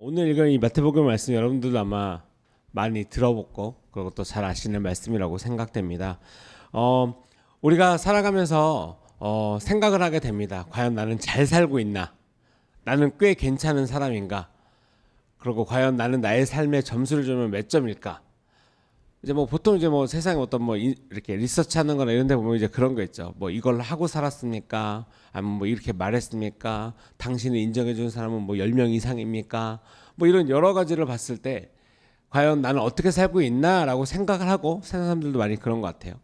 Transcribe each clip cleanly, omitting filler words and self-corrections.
오늘 읽은 이 마태복음 말씀 여러분들도 아마 많이 들어보고 그리고 또 잘 아시는 말씀이라고 생각됩니다. 우리가 살아가면서 생각을 하게 됩니다. 과연 나는 잘 살고 있나? 나는 꽤 괜찮은 사람인가? 그리고 과연 나는 나의 삶에 점수를 주면 몇 점일까? 이제 뭐 보통 이제 뭐 세상에 어떤 뭐 이렇게 리서치하는 거나 이런 데 보면 이제 그런 거 있죠. 뭐 이걸 하고 살았습니까? 아니면 뭐 이렇게 말했습니까? 당신을 인정해 주는 사람은 뭐 10명 이상입니까? 뭐 이런 여러 가지를 봤을 때 과연 나는 어떻게 살고 있나라고 생각을 하고 사는 사람들도 많이 그런 것 같아요.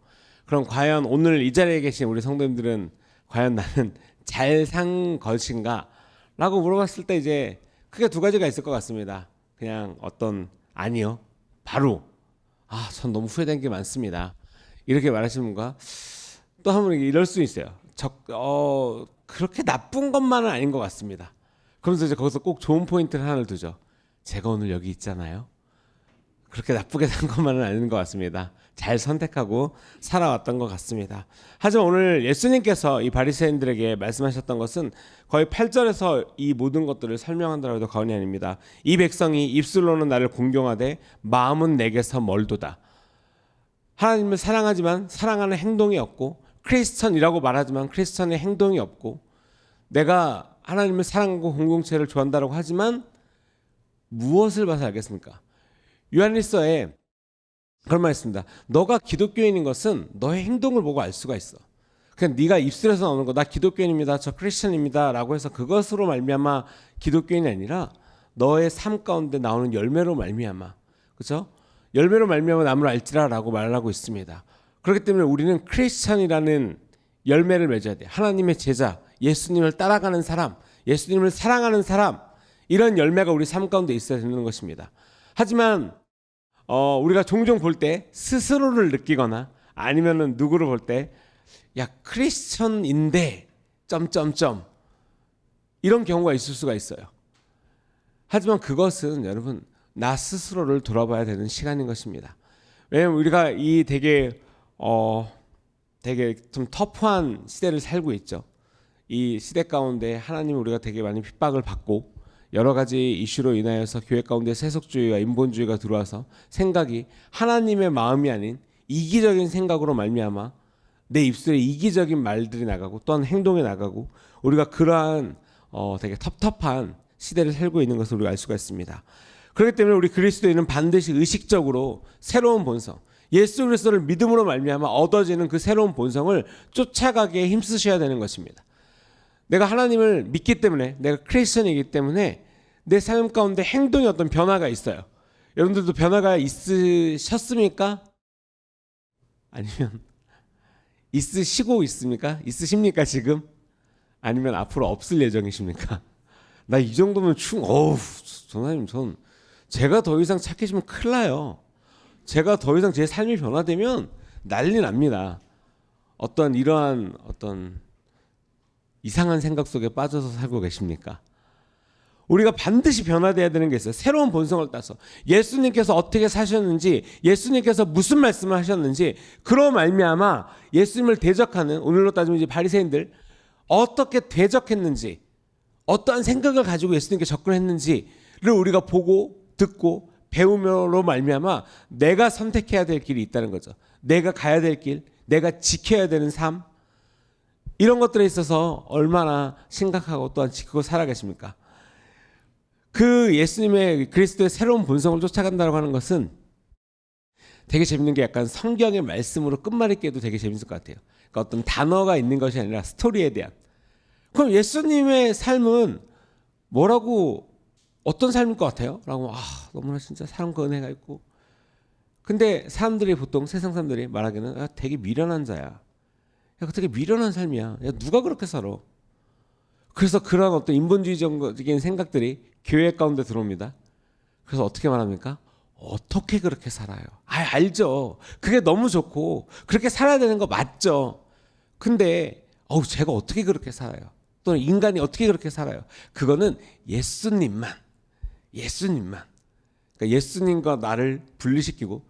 그럼 과연 오늘 이 자리에 계신 우리 성도님들은 과연 나는 잘 산 것인가? 라고 물어봤을 때 이제 크게 두 가지가 있을 것 같습니다. 그냥 아니요. 바로 전 너무 후회된 게 많습니다. 이렇게 말하시는 분과 또 한 번 이럴 수 있어요. 그렇게 나쁜 것만은 아닌 것 같습니다. 그러면서 이제 거기서 꼭 좋은 포인트를 하나를 두죠. 제가 오늘 여기 있잖아요. 그렇게 나쁘게 산 것만은 아닌 것 같습니다. 잘 선택하고 살아왔던 것 같습니다. 하지만 오늘 예수님께서 이 바리새인들에게 말씀하셨던 것은 거의 8절에서 이 모든 것들을 설명한다고 해도 과언이 아닙니다. 이 백성이 입술로는 나를 공경하되 마음은 내게서 멀도다. 하나님을 사랑하지만 사랑하는 행동이 없고, 크리스천이라고 말하지만 크리스천의 행동이 없고, 내가 하나님을 사랑하고 공동체를 좋아한다고 하지만 무엇을 봐서 알겠습니까? 요한일서에 그런 말 있습니다. 너가 기독교인인 것은 너의 행동을 보고 알 수가 있어. 그냥 네가 입술에서 나오는 거, 나 기독교인입니다, 저 크리스천입니다 라고 해서 그것으로 말미암아 기독교인이 아니라 너의 삶 가운데 나오는 열매로 말미암아, 그렇죠? 열매로 말미암아 남을 알지라 라고 말하고 있습니다. 그렇기 때문에 우리는 크리스천이라는 열매를 맺어야 돼. 하나님의 제자, 예수님을 따라가는 사람, 예수님을 사랑하는 사람, 이런 열매가 우리 삶 가운데 있어야 되는 것입니다. 하지만 우리가 종종 볼 때 스스로를 느끼거나 아니면은 누구를 볼 때 야 크리스천인데 점점점 이런 경우가 있을 수가 있어요. 하지만 그것은 여러분 나 스스로를 돌아봐야 되는 시간인 것입니다. 왜냐하면 우리가 이 되게 좀 터프한 시대를 살고 있죠. 이 시대 가운데 하나님 우리가 되게 많이 핍박을 받고 여러 가지 이슈로 인하여서 교회 가운데 세속주의와 인본주의가 들어와서 생각이 하나님의 마음이 아닌 이기적인 생각으로 말미암아 내 입술에 이기적인 말들이 나가고 또한 행동이 나가고 우리가 그러한 되게 텁텁한 시대를 살고 있는 것을 우리가 알 수가 있습니다. 그렇기 때문에 우리 그리스도인은 반드시 의식적으로 새로운 본성, 예수 그리스도를 믿음으로 말미암아 얻어지는 그 새로운 본성을 쫓아가기에 힘쓰셔야 되는 것입니다. 내가 하나님을 믿기 때문에, 내가 크리스천이기 때문에 내 삶 가운데 행동에 어떤 변화가 있어요. 여러분들도 변화가 있으셨습니까? 아니면 있으시고 있습니까? 있으십니까 지금? 아니면 앞으로 없을 예정이십니까? 나 이 정도면 전하님 제가 더 이상 착해지면 큰일 나요. 제가 더 이상 제 삶이 변화되면 난리 납니다. 이러한 이상한 생각 속에 빠져서 살고 계십니까? 우리가 반드시 변화돼야 되는 게 있어요. 새로운 본성을 따서 예수님께서 어떻게 사셨는지, 예수님께서 무슨 말씀을 하셨는지, 그로 말미암아 예수님을 대적하는, 오늘로 따지면 이제 바리새인들 어떻게 대적했는지, 어떠한 생각을 가지고 예수님께 접근했는지를 우리가 보고 듣고 배움으로 말미암아 내가 선택해야 될 길이 있다는 거죠. 내가 가야 될 길, 내가 지켜야 되는 삶, 이런 것들에 있어서 얼마나 심각하고 또한 지키고 살아가십니까? 그 예수님의 그리스도의 새로운 본성을 쫓아간다고 하는 것은 되게 재밌는 게 약간 성경의 말씀으로 끝말잇기에도 되게 재밌을 것 같아요. 그러니까 어떤 단어가 있는 것이 아니라 스토리에 대한. 그럼 예수님의 삶은 어떤 삶일 것 같아요? 라고 너무나 진짜 사랑과 은혜가 있고. 근데 사람들이 보통 세상 사람들이 말하기는 되게 미련한 자야. 되게 미련한 삶이야. 누가 그렇게 살아? 그래서 그런 어떤 인본주의적인 생각들이 교회 가운데 들어옵니다. 그래서 어떻게 말합니까? 어떻게 그렇게 살아요? 알죠. 그게 너무 좋고 그렇게 살아야 되는 거 맞죠. 근데 제가 어떻게 그렇게 살아요? 또는 인간이 어떻게 그렇게 살아요? 그거는 예수님만. 그러니까 예수님과 나를 분리시키고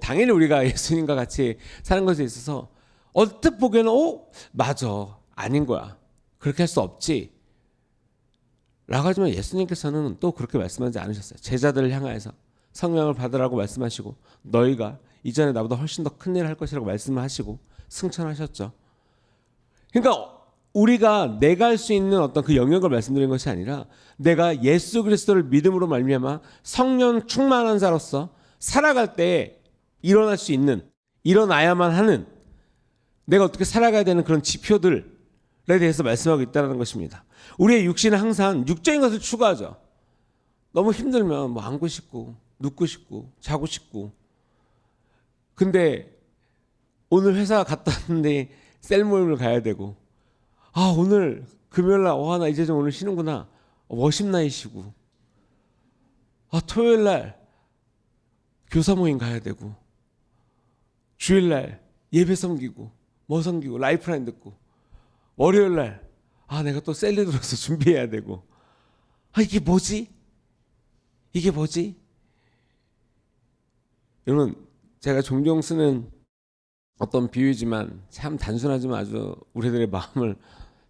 당연히 우리가 예수님과 같이 사는 것에 있어서 얼핏 보기에는 맞아, 아닌 거야, 그렇게 할 수 없지 라고 하지만 예수님께서는 또 그렇게 말씀하지 않으셨어요. 제자들을 향하여서 성령을 받으라고 말씀하시고 너희가 이전에 나보다 훨씬 더 큰 일을 할 것이라고 말씀을 하시고 승천하셨죠. 그러니까 우리가 내가 할 수 있는 어떤 그 영역을 말씀드린 것이 아니라 내가 예수 그리스도를 믿음으로 말미암아 성령 충만한 자로서 살아갈 때 일어날 수 있는, 일어나야만 하는, 내가 어떻게 살아가야 되는 그런 지표들에 대해서 말씀하고 있다는 것입니다. 우리의 육신은 항상 육적인 것을 추구하죠. 너무 힘들면 뭐 앉고 싶고 눕고 싶고 자고 싶고. 근데 오늘 회사 갔다 왔는데 셀 모임을 가야 되고, 아 오늘 금요일날 나 이제 좀 오늘 쉬는구나, 워십나잇 쉬고, 아 토요일날 교사 모임 가야 되고, 주일날 예배 섬기고 뭐 섬기고 라이프라인 듣고, 월요일날 아 내가 또 셀리 들어서 준비해야 되고, 아 이게 뭐지? 이게 뭐지? 여러분, 제가 종종 쓰는 어떤 비유지만 참 단순하지만 아주 우리들의 마음을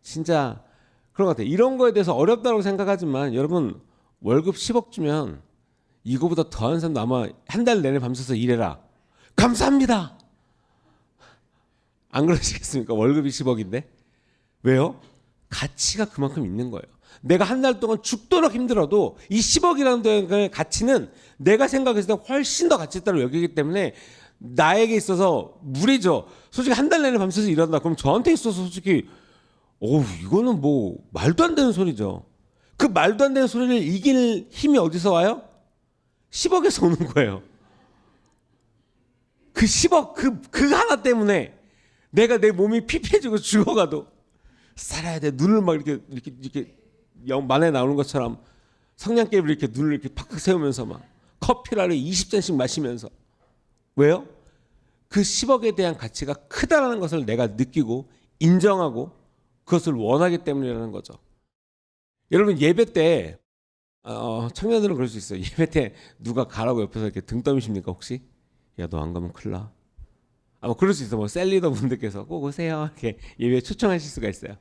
진짜 그런 것 같아요. 이런 거에 대해서 어렵다고 생각하지만 여러분, 월급 10억 주면 이거보다 더한 사람도 아마 한 달 내내 밤새서 일해라, 감사합니다, 안 그러시겠습니까? 월급이 10억인데. 왜요? 가치가 그만큼 있는 거예요. 내가 한 달 동안 죽도록 힘들어도 이 10억이라는 가치는 내가 생각했을 때 훨씬 더 가치 있다고 여기기 때문에 나에게 있어서 무리죠. 솔직히 한 달 내내 밤새서 일한다 그럼 저한테 있어서 솔직히 이거는 뭐 말도 안 되는 소리죠. 그 말도 안 되는 소리를 이길 힘이 어디서 와요? 10억에서 오는 거예요. 그 10억 그 하나 때문에 내가 내 몸이 피폐해지고 죽어가도 살아야 돼. 눈을 막 이렇게 만에 나오는 것처럼 성냥개비를 이렇게 눈을 이렇게 팍팍 세우면서 막 커피를 20잔씩 마시면서. 왜요? 그 10억에 대한 가치가 크다라는 것을 내가 느끼고 인정하고 그것을 원하기 때문이라는 거죠. 여러분, 예배 때 청년들은 그럴 수 있어요. 예배 때 누가 가라고 옆에서 이렇게 등 떠미십니까 혹시? 야 너 안 가면 큰일 나. 뭐 그럴 수 있어. 뭐 셀리더 분들께서 꼭 오세요 이렇게 예배에 초청하실 수가 있어요.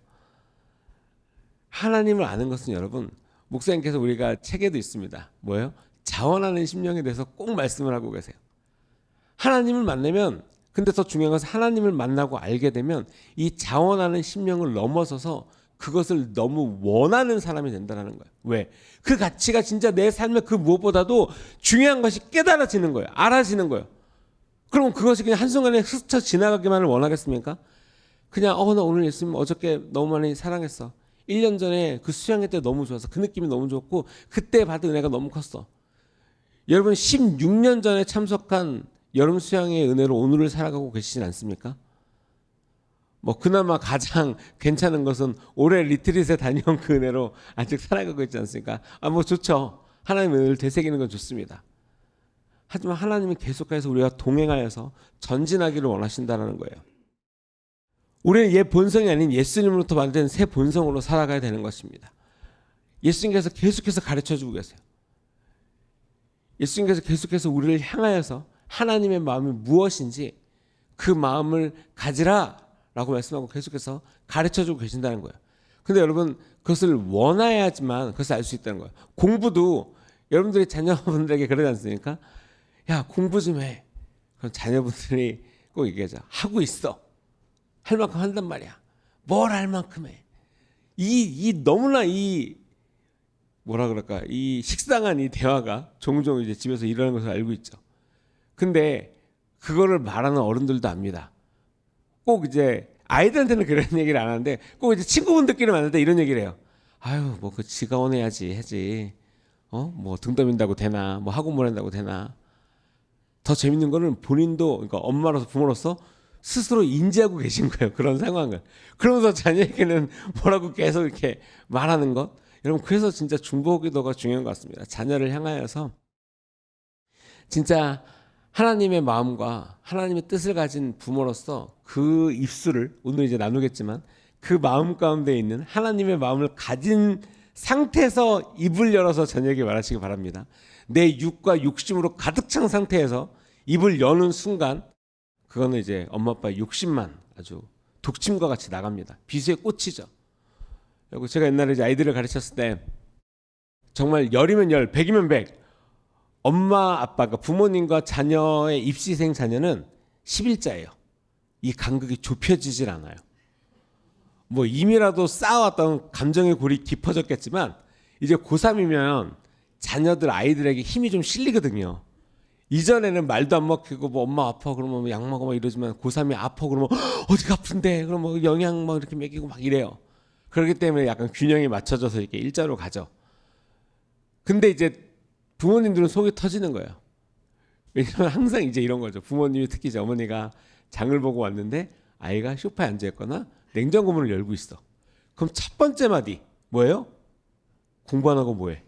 하나님을 아는 것은 여러분, 목사님께서 우리가 책에도 있습니다. 뭐예요? 자원하는 심령에 대해서 꼭 말씀을 하고 계세요. 하나님을 만나면, 근데 더 중요한 것은 하나님을 만나고 알게 되면 이 자원하는 심령을 넘어서서 그것을 너무 원하는 사람이 된다는 거예요. 왜? 그 가치가 진짜 내 삶의 그 무엇보다도 중요한 것이 깨달아지는 거예요. 알아지는 거예요. 그럼 그것이 그냥 한순간에 스쳐 지나가기만을 원하겠습니까? 그냥 나 오늘 예수님 어저께 너무 많이 사랑했어. 1년 전에 그 수양회 때 너무 좋아서 그 느낌이 너무 좋고 그때 받은 은혜가 너무 컸어. 여러분 16년 전에 참석한 여름 수양의 은혜로 오늘을 살아가고 계시진 않습니까? 뭐 그나마 가장 괜찮은 것은 올해 리트릿에 다녀온 그 은혜로 아직 살아가고 있지 않습니까? 뭐 좋죠. 하나님의 은혜를 되새기는 건 좋습니다. 하지만 하나님이 계속해서 우리가 동행하여서 전진하기를 원하신다는 거예요. 우리는 옛 본성이 아닌 예수님으로부터 만든 새 본성으로 살아가야 되는 것입니다. 예수님께서 계속해서 가르쳐주고 계세요. 예수님께서 계속해서 우리를 향하여서 하나님의 마음이 무엇인지 그 마음을 가지라 라고 말씀하고 계속해서 가르쳐주고 계신다는 거예요. 근데 여러분, 그것을 원해야지만 그것을 알 수 있다는 거예요. 공부도 여러분들이 자녀분들에게 그러지 않습니까? 야 공부 좀 해. 그럼 자녀분들이 꼭 얘기하죠. 하고 있어. 할 만큼 한단 말이야. 뭘 할 만큼 해. 이 너무나 뭐라 그럴까, 이 식상한 이 대화가 종종 이제 집에서 일어나는 것을 알고 있죠. 근데 그거를 말하는 어른들도 압니다. 꼭 이제 아이들한테는 그런 얘기를 안 하는데 꼭 이제 친구분들끼리 만날 때 이런 얘기를 해요. 아유 뭐 그 지가 원해야지 하지. 뭐 등 떠민다고 되나, 뭐 학원 보낸다고 되나. 더 재밌는 거는 본인도, 그러니까 엄마로서 부모로서 스스로 인지하고 계신 거예요. 그런 상황을. 그러면서 자녀에게는 뭐라고 계속 이렇게 말하는 것. 여러분, 그래서 진짜 중보기도가 중요한 것 같습니다. 자녀를 향하여서 진짜 하나님의 마음과 하나님의 뜻을 가진 부모로서 그 입술을 오늘 이제 나누겠지만 그 마음 가운데 있는 하나님의 마음을 가진 상태에서 입을 열어서 자녀에게 말하시기 바랍니다. 내 육과 육심으로 가득 찬 상태에서 입을 여는 순간 그거는 이제 엄마 아빠의 욕심만 아주 독침과 같이 나갑니다. 비수에 꽂히죠. 그리고 제가 옛날에 이제 아이들을 가르쳤을 때 정말 10이면 10, 100이면 100. 엄마 아빠가 부모님과 자녀의 입시생 자녀는 11자예요. 이 간극이 좁혀지질 않아요. 뭐 이미라도 쌓아왔던 감정의 골이 깊어졌겠지만 이제 고3이면 자녀들 아이들에게 힘이 좀 실리거든요. 이전에는 말도 안 먹히고 뭐 엄마 아파 그러면 뭐 약 먹어 막 이러지만 고3이 아파 그러면 어디가 아픈데 그럼 뭐 영양 막 이렇게 먹이고 막 이래요. 그렇기 때문에 약간 균형이 맞춰져서 이렇게 일자로 가죠. 근데 이제 부모님들은 속이 터지는 거예요. 왜냐면 항상 이제 이런 거죠. 부모님이 특히 이제 어머니가 장을 보고 왔는데 아이가 소파에 앉아 있거나 냉장고 문을 열고 있어. 그럼 첫 번째 마디 뭐예요? 공부 안 하고 뭐해?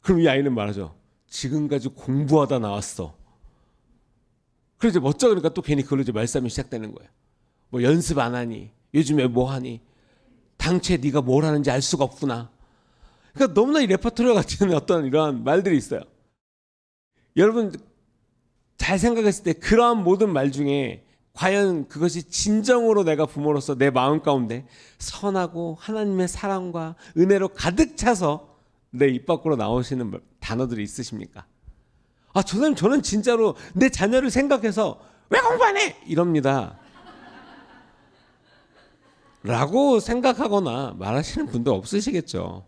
그럼 이 아이는 말하죠. 지금까지 공부하다 나왔어. 그래서 이제 멋져 그러니까 또 괜히 그걸로 이제 말싸움이 시작되는 거예요. 뭐 연습 안 하니? 요즘에 뭐 하니? 당최 네가 뭘 하는지 알 수가 없구나. 그러니까 너무나 이 레퍼토리 같은 어떤 이러한 말들이 있어요. 여러분 잘 생각했을 때 그러한 모든 말 중에 과연 그것이 진정으로 내가 부모로서 내 마음 가운데 선하고 하나님의 사랑과 은혜로 가득 차서 내 입 밖으로 나오시는 단어들이 있으십니까? 아, 선생님 저는 진짜로 내 자녀를 생각해서 왜 공부 안 해? 이럽니다. 라고 생각하거나 말하시는 분도 없으시겠죠.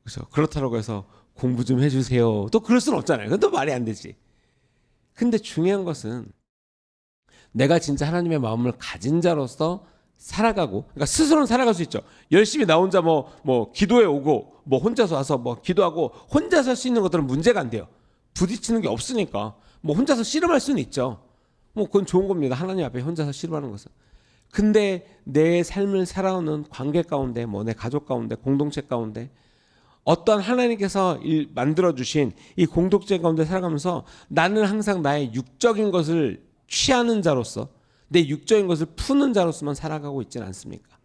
그렇죠. 그렇다고 해서 공부 좀 해주세요. 또 그럴 수는 없잖아요. 그건 또 말이 안 되지. 근데 중요한 것은 내가 진짜 하나님의 마음을 가진 자로서 살아가고, 그러니까 스스로는 살아갈 수 있죠. 열심히 나 혼자 뭐 기도해 오고, 뭐 혼자서 와서 뭐 기도하고 혼자서 할 수 있는 것들은 문제가 안 돼요. 부딪히는 게 없으니까 뭐 혼자서 씨름할 수는 있죠. 뭐 그건 좋은 겁니다. 하나님 앞에 혼자서 씨름하는 것은. 근데 내 삶을 살아오는 관계 가운데, 뭐 내 가족 가운데, 공동체 가운데 어떤 하나님께서 만들어 주신 이 공동체 가운데 살아가면서 나는 항상 나의 육적인 것을 취하는 자로서 내 육적인 것을 푸는 자로서만 살아가고 있지는 않습니까?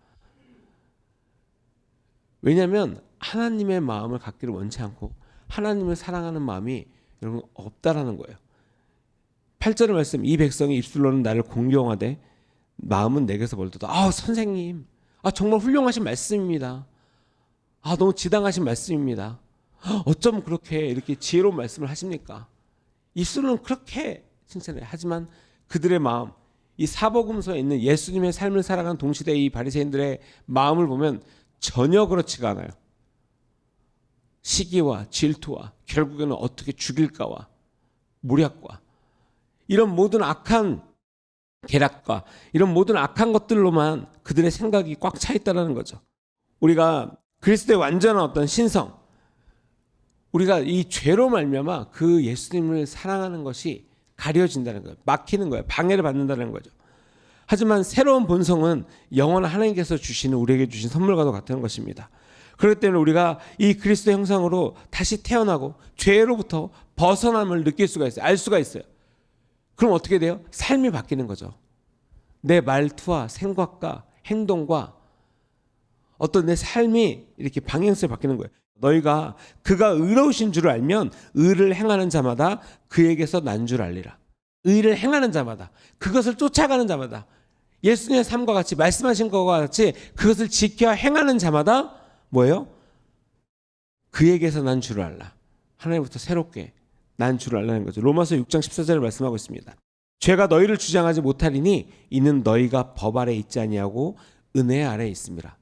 왜냐하면 하나님의 마음을 갖기를 원치 않고 하나님을 사랑하는 마음이 여러분 없다라는 거예요. 8절의 말씀, 이 백성이 입술로는 나를 공경하되 마음은 내게서 멀도다. 아, 선생님, 정말 훌륭하신 말씀입니다. 너무 지당하신 말씀입니다. 어쩜 그렇게 이렇게 지혜로운 말씀을 하십니까? 입술로는 그렇게 칭찬해요. 하지만 그들의 마음, 이 사복음서에 있는 예수님의 삶을 살아가는 동시대 이 바리새인들의 마음을 보면 전혀 그렇지가 않아요. 시기와 질투와 결국에는 어떻게 죽일까와 모략과 이런 모든 악한 계략과 이런 모든 악한 것들로만 그들의 생각이 꽉 차 있다는 거죠. 우리가 그리스도의 완전한 어떤 신성, 우리가 이 죄로 말미암아 그 예수님을 사랑하는 것이 가려진다는 거예요. 막히는 거예요. 방해를 받는다는 거죠. 하지만 새로운 본성은 영원한 하나님께서 주시는 우리에게 주신 선물과도 같은 것입니다. 그렇기 때문에 우리가 이 그리스도 형상으로 다시 태어나고 죄로부터 벗어남을 느낄 수가 있어요. 알 수가 있어요. 그럼 어떻게 돼요? 삶이 바뀌는 거죠. 내 말투와 생각과 행동과 어떤 내 삶이 이렇게 방향성이 바뀌는 거예요. 너희가 그가 의로우신 줄을 알면 의를 행하는 자마다 그에게서 난 줄 알리라. 의를 행하는 자마다, 그것을 쫓아가는 자마다, 예수님의 삶과 같이 말씀하신 것과 같이 그것을 지켜 행하는 자마다 뭐예요? 그에게서 난 줄을 알라. 하나님부터 새롭게 난 줄을 알라는 거죠. 로마서 6장 14절을 말씀하고 있습니다. 죄가 너희를 주장하지 못하리니 이는 너희가 법 아래 있지 아니하고 은혜 아래 있습니다.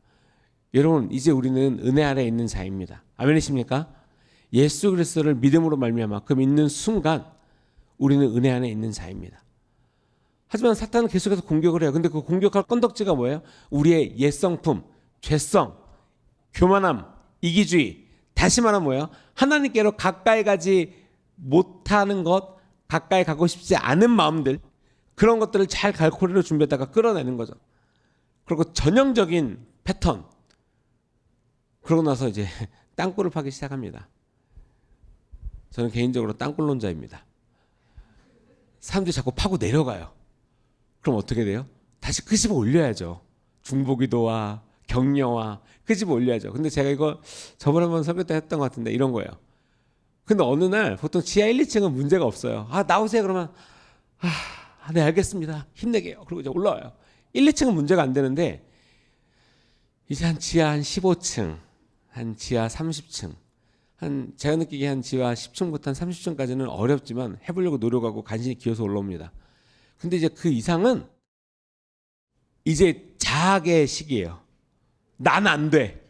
여러분, 이제 우리는 은혜 아래 있는 자입니다. 아멘이십니까? 예수 그리스도를 믿음으로 말미암아 그 믿는 순간 우리는 은혜 안에 있는 자입니다. 하지만 사탄은 계속해서 공격을 해요. 근데 그 공격할 건덕지가 뭐예요? 우리의 옛성품, 죄성, 교만함, 이기주의. 다시 말하면 뭐예요? 하나님께로 가까이 가지 못하는 것, 가까이 가고 싶지 않은 마음들, 그런 것들을 잘 갈고리로 준비했다가 끌어내는 거죠. 그리고 전형적인 패턴. 그러고 나서 이제 땅굴을 파기 시작합니다. 저는 개인적으로 땅굴론자입니다. 사람들이 자꾸 파고 내려가요. 그럼 어떻게 돼요? 다시 끄집어 올려야죠. 중보기도와 격려와 끄집어 올려야죠. 근데 제가 이거 저번에 한번 설교 때 했던 것 같은데 이런 거예요. 근데 어느 날 보통 지하 1, 2층은 문제가 없어요. 나오세요 그러면 네 알겠습니다. 힘내게요. 그리고 이제 올라와요. 1, 2층은 문제가 안 되는데 이제 지하 한 15층 한 지하 30층, 한 제가 느끼기에 한 지하 10층부터 한 30층까지는 어렵지만 해보려고 노력하고 간신히 기어서 올라옵니다. 근데 이제 그 이상은 이제 자학의 시기예요. 난 안 돼.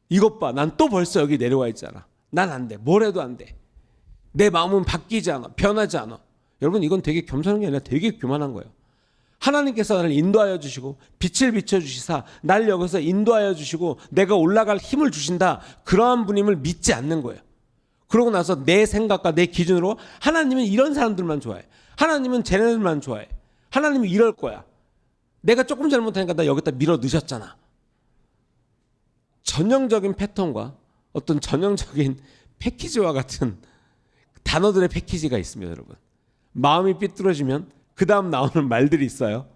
이것 봐. 난 또 벌써 여기 내려와 있잖아. 난 안 돼. 뭘 해도 안 돼. 내 마음은 바뀌지 않아. 변하지 않아. 여러분, 이건 되게 겸손한 게 아니라 되게 교만한 거예요. 하나님께서 나를 인도하여 주시고 빛을 비춰주시사 날 여기서 인도하여 주시고 내가 올라갈 힘을 주신다. 그러한 분임을 믿지 않는 거예요. 그러고 나서 내 생각과 내 기준으로 하나님은 이런 사람들만 좋아해. 하나님은 쟤네들만 좋아해. 하나님은 이럴 거야. 내가 조금 잘못하니까 나 여기다 밀어 넣으셨잖아. 전형적인 패턴과 어떤 전형적인 패키지와 같은 단어들의 패키지가 있습니다, 여러분. 마음이 삐뚤어지면 그 다음 나오는 말들이 있어요.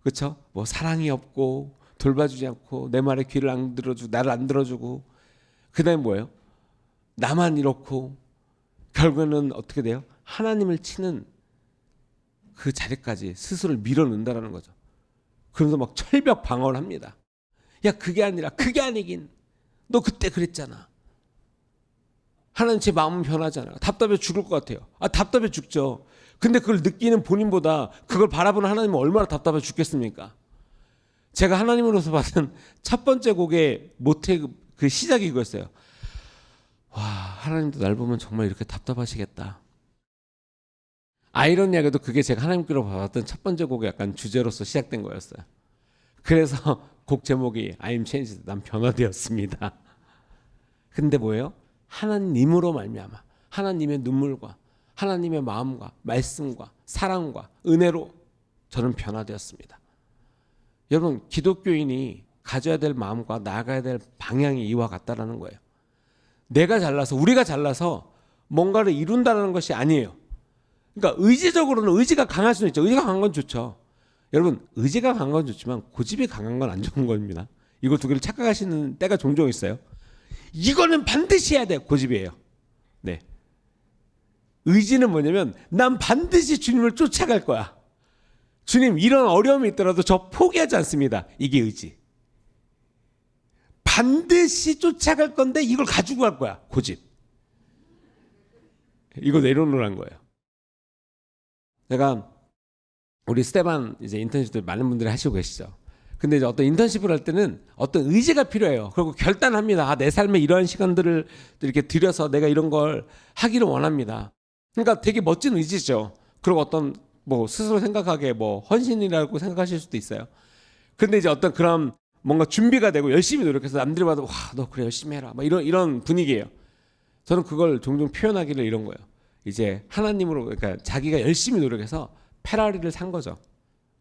그렇죠? 뭐 사랑이 없고 돌봐주지 않고 내 말에 귀를 안 들어주고 나를 안 들어주고 그 다음에 뭐예요? 나만 이렇고 결국에는 어떻게 돼요? 하나님을 치는 그 자리까지 스스로를 밀어넣는다라는 거죠. 그러면서 막 철벽 방어를 합니다. 야, 그게 아니라 그게 아니긴. 너 그때 그랬잖아. 하나님 제 마음은 변하잖아요. 답답해 죽을 것 같아요. 답답해 죽죠. 근데 그걸 느끼는 본인보다 그걸 바라보는 하나님은 얼마나 답답해 죽겠습니까? 제가 하나님으로서 받은 첫 번째 곡의 모태 그 시작이 이거였어요. 와, 하나님도 날 보면 정말 이렇게 답답하시겠다. 아이러니하게도 그게 제가 하나님께로 받았던 첫 번째 곡의 약간 주제로서 시작된 거였어요. 그래서 곡 제목이 I'm changed, 난 변화되었습니다. 근데 뭐예요? 하나님으로 말미암아 하나님의 눈물과 하나님의 마음과 말씀과 사랑과 은혜로 저는 변화되었습니다. 여러분, 기독교인이 가져야 될 마음과 나아가야 될 방향이 이와 같다라는 거예요. 내가 잘나서 우리가 잘나서 뭔가를 이룬다는 것이 아니에요. 그러니까 의지적으로는 의지가 강할 수는 있죠. 의지가 강한 건 좋죠. 여러분, 의지가 강한 건 좋지만 고집이 강한 건 안 좋은 겁니다. 이걸 두 개를 착각하시는 때가 종종 있어요. 이거는 반드시 해야 돼. 고집이에요. 네. 의지는 뭐냐면 난 반드시 주님을 쫓아갈 거야. 주님, 이런 어려움이 있더라도 저 포기하지 않습니다. 이게 의지. 반드시 쫓아갈 건데 이걸 가지고 갈 거야. 고집. 이거 내려놓으라는 거예요. 제가 우리 스테반 이제 인턴십들 많은 분들이 하시고 계시죠. 근데 이제 어떤 인턴십을 할 때는 어떤 의지가 필요해요. 그리고 결단합니다. 내 삶에 이러한 시간들을 이렇게 들여서 내가 이런 걸 하기를 원합니다. 그러니까 되게 멋진 의지죠. 그리고 어떤 뭐 스스로 생각하기에 뭐 헌신이라고 생각하실 수도 있어요. 근데 이제 어떤 그런 뭔가 준비가 되고 열심히 노력해서 남들이 봐도 와, 너 그래 열심히 해라. 막 이런 분위기예요. 저는 그걸 종종 표현하기를 이런 거예요. 이제 하나님으로, 그러니까 자기가 열심히 노력해서 페라리를 산 거죠.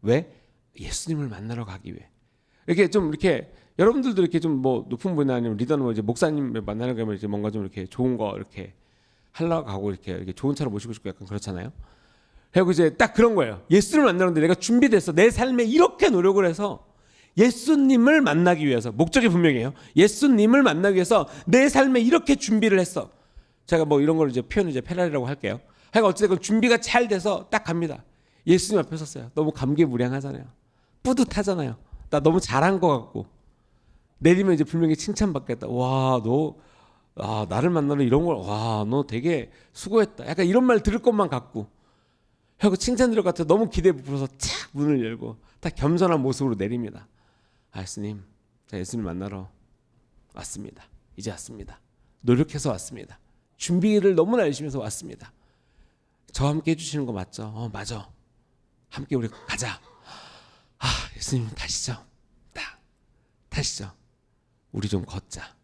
왜? 예수님을 만나러 가기 위해. 이렇게 좀 이렇게 여러분들도 이렇게 좀 뭐 높은 분이나 아니면 리더는 뭐 이제 목사님을 만나러 가면 이제 뭔가 좀 이렇게 좋은 거 이렇게 하려고 가고 이렇게 좋은 차로 모시고 싶고 약간 그렇잖아요. 그리고 이제 딱 그런 거예요. 예수님을 만나는데 내가 준비됐어. 내 삶에 이렇게 노력을 해서 예수님을 만나기 위해서, 목적이 분명해요. 예수님을 만나기 위해서 내 삶에 이렇게 준비를 했어. 제가 뭐 이런 걸 이제 표현을 이제 페라리라고 할게요. 하여간 어쨌든 준비가 잘 돼서 딱 갑니다. 예수님 앞에 섰어요. 너무 감개무량하잖아요. 뿌듯하잖아요. 나 너무 잘한 것 같고. 내리면 이제 분명히 칭찬받겠다. 와, 너, 나를 만나러 이런 걸, 와, 너 되게 수고했다. 약간 이런 말 들을 것만 같고. 하고 칭찬 들을 것 같아. 너무 기대에 부풀어서 착 문을 열고 딱 겸손한 모습으로 내립니다. 예수님, 자, 예수님 만나러 왔습니다. 이제 왔습니다. 노력해서 왔습니다. 준비를 너무나 열심히 해서 왔습니다. 저와 함께 해주시는 거 맞죠? 맞아. 함께 우리 가자. 예수님 타시죠. 타시죠. 우리 좀 걷자.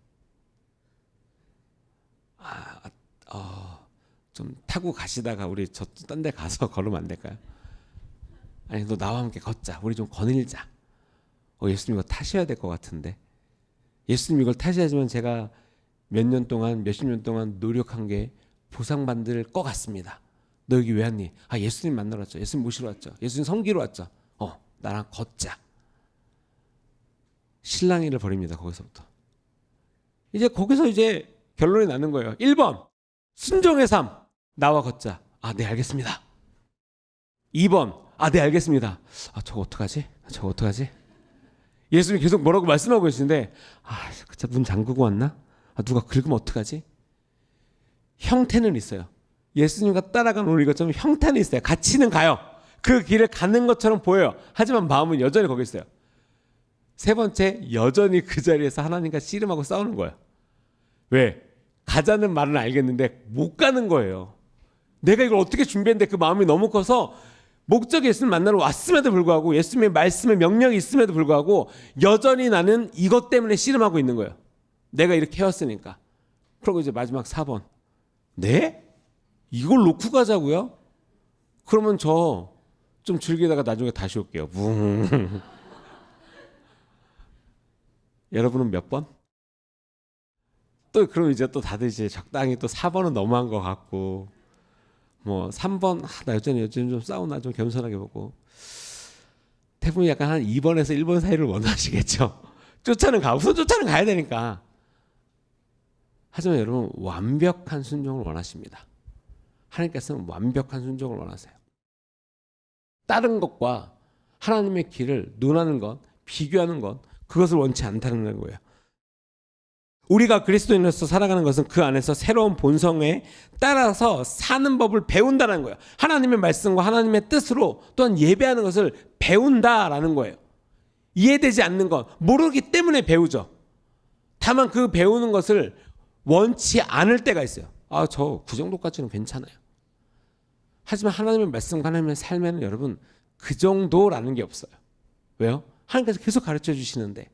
좀 타고 가시다가 우리 저 딴 데 가서 걸으면 안 될까요? 아니, 너 나와 함께 걷자. 우리 좀 거닐자. 예수님 이거 타셔야 될 것 같은데. 예수님 이걸 타셔야지만 제가 몇 년 동안, 몇십 년 동안 노력한 게 보상받을 것 같습니다. 너 여기 왜 왔니? 예수님 만나러 왔죠. 예수님 모시러 왔죠. 예수님 섬기러 왔죠. 나랑 걷자. 실랑이를 벌입니다. 거기서부터. 이제 거기서 이제 결론이 나는 거예요. 1번 순종의 삶. 나와 걷자. 네, 알겠습니다. 2번 네, 알겠습니다. 저거 어떡하지? 예수님이 계속 뭐라고 말씀하고 계시는데 문 잠그고 왔나? 누가 긁으면 어떡하지? 형태는 있어요. 예수님과 따라가는 우리 것처럼 형태는 있어요. 같이는 가요. 그 길을 가는 것처럼 보여요. 하지만 마음은 여전히 거기 있어요. 세 번째, 여전히 그 자리에서 하나님과 씨름하고 싸우는 거예요. 왜? 가자는 말은 알겠는데 못 가는 거예요. 내가 이걸 어떻게 준비했는데 그 마음이 너무 커서 목적이 예수님 만나러 왔음에도 불구하고 예수님의 말씀에 명령이 있음에도 불구하고 여전히 나는 이것 때문에 씨름하고 있는 거예요. 내가 이렇게 해왔으니까. 그리고 이제 마지막 4번. 네? 이걸 놓고 가자고요? 그러면 저 좀 즐기다가 나중에 다시 올게요. 여러분은 몇 번? 또 그럼 이제 또 다들 이제 적당히 또 4번은 너무한 것 같고 뭐 3번 나 요즘 좀 싸우나 좀 겸손하게 보고 대부분 약간 한 2번에서 1번 사이를 원하시겠죠. 쫓아는 가 우선 쫓아는 가야 되니까. 하지만 여러분 완벽한 순종을 원하십니다. 하나님께서는 완벽한 순종을 원하세요. 다른 것과 하나님의 길을 논하는 것, 비교하는 것, 그것을 원치 않다는 거예요. 우리가 그리스도인으로서 살아가는 것은 그 안에서 새로운 본성에 따라서 사는 법을 배운다는 거예요. 하나님의 말씀과 하나님의 뜻으로 또한 예배하는 것을 배운다라는 거예요. 이해되지 않는 것, 모르기 때문에 배우죠. 다만 그 배우는 것을 원치 않을 때가 있어요. 저 그 정도까지는 괜찮아요. 하지만 하나님의 말씀과 하나님의 삶에는 여러분 그 정도라는 게 없어요. 왜요? 하나님께서 계속 가르쳐 주시는데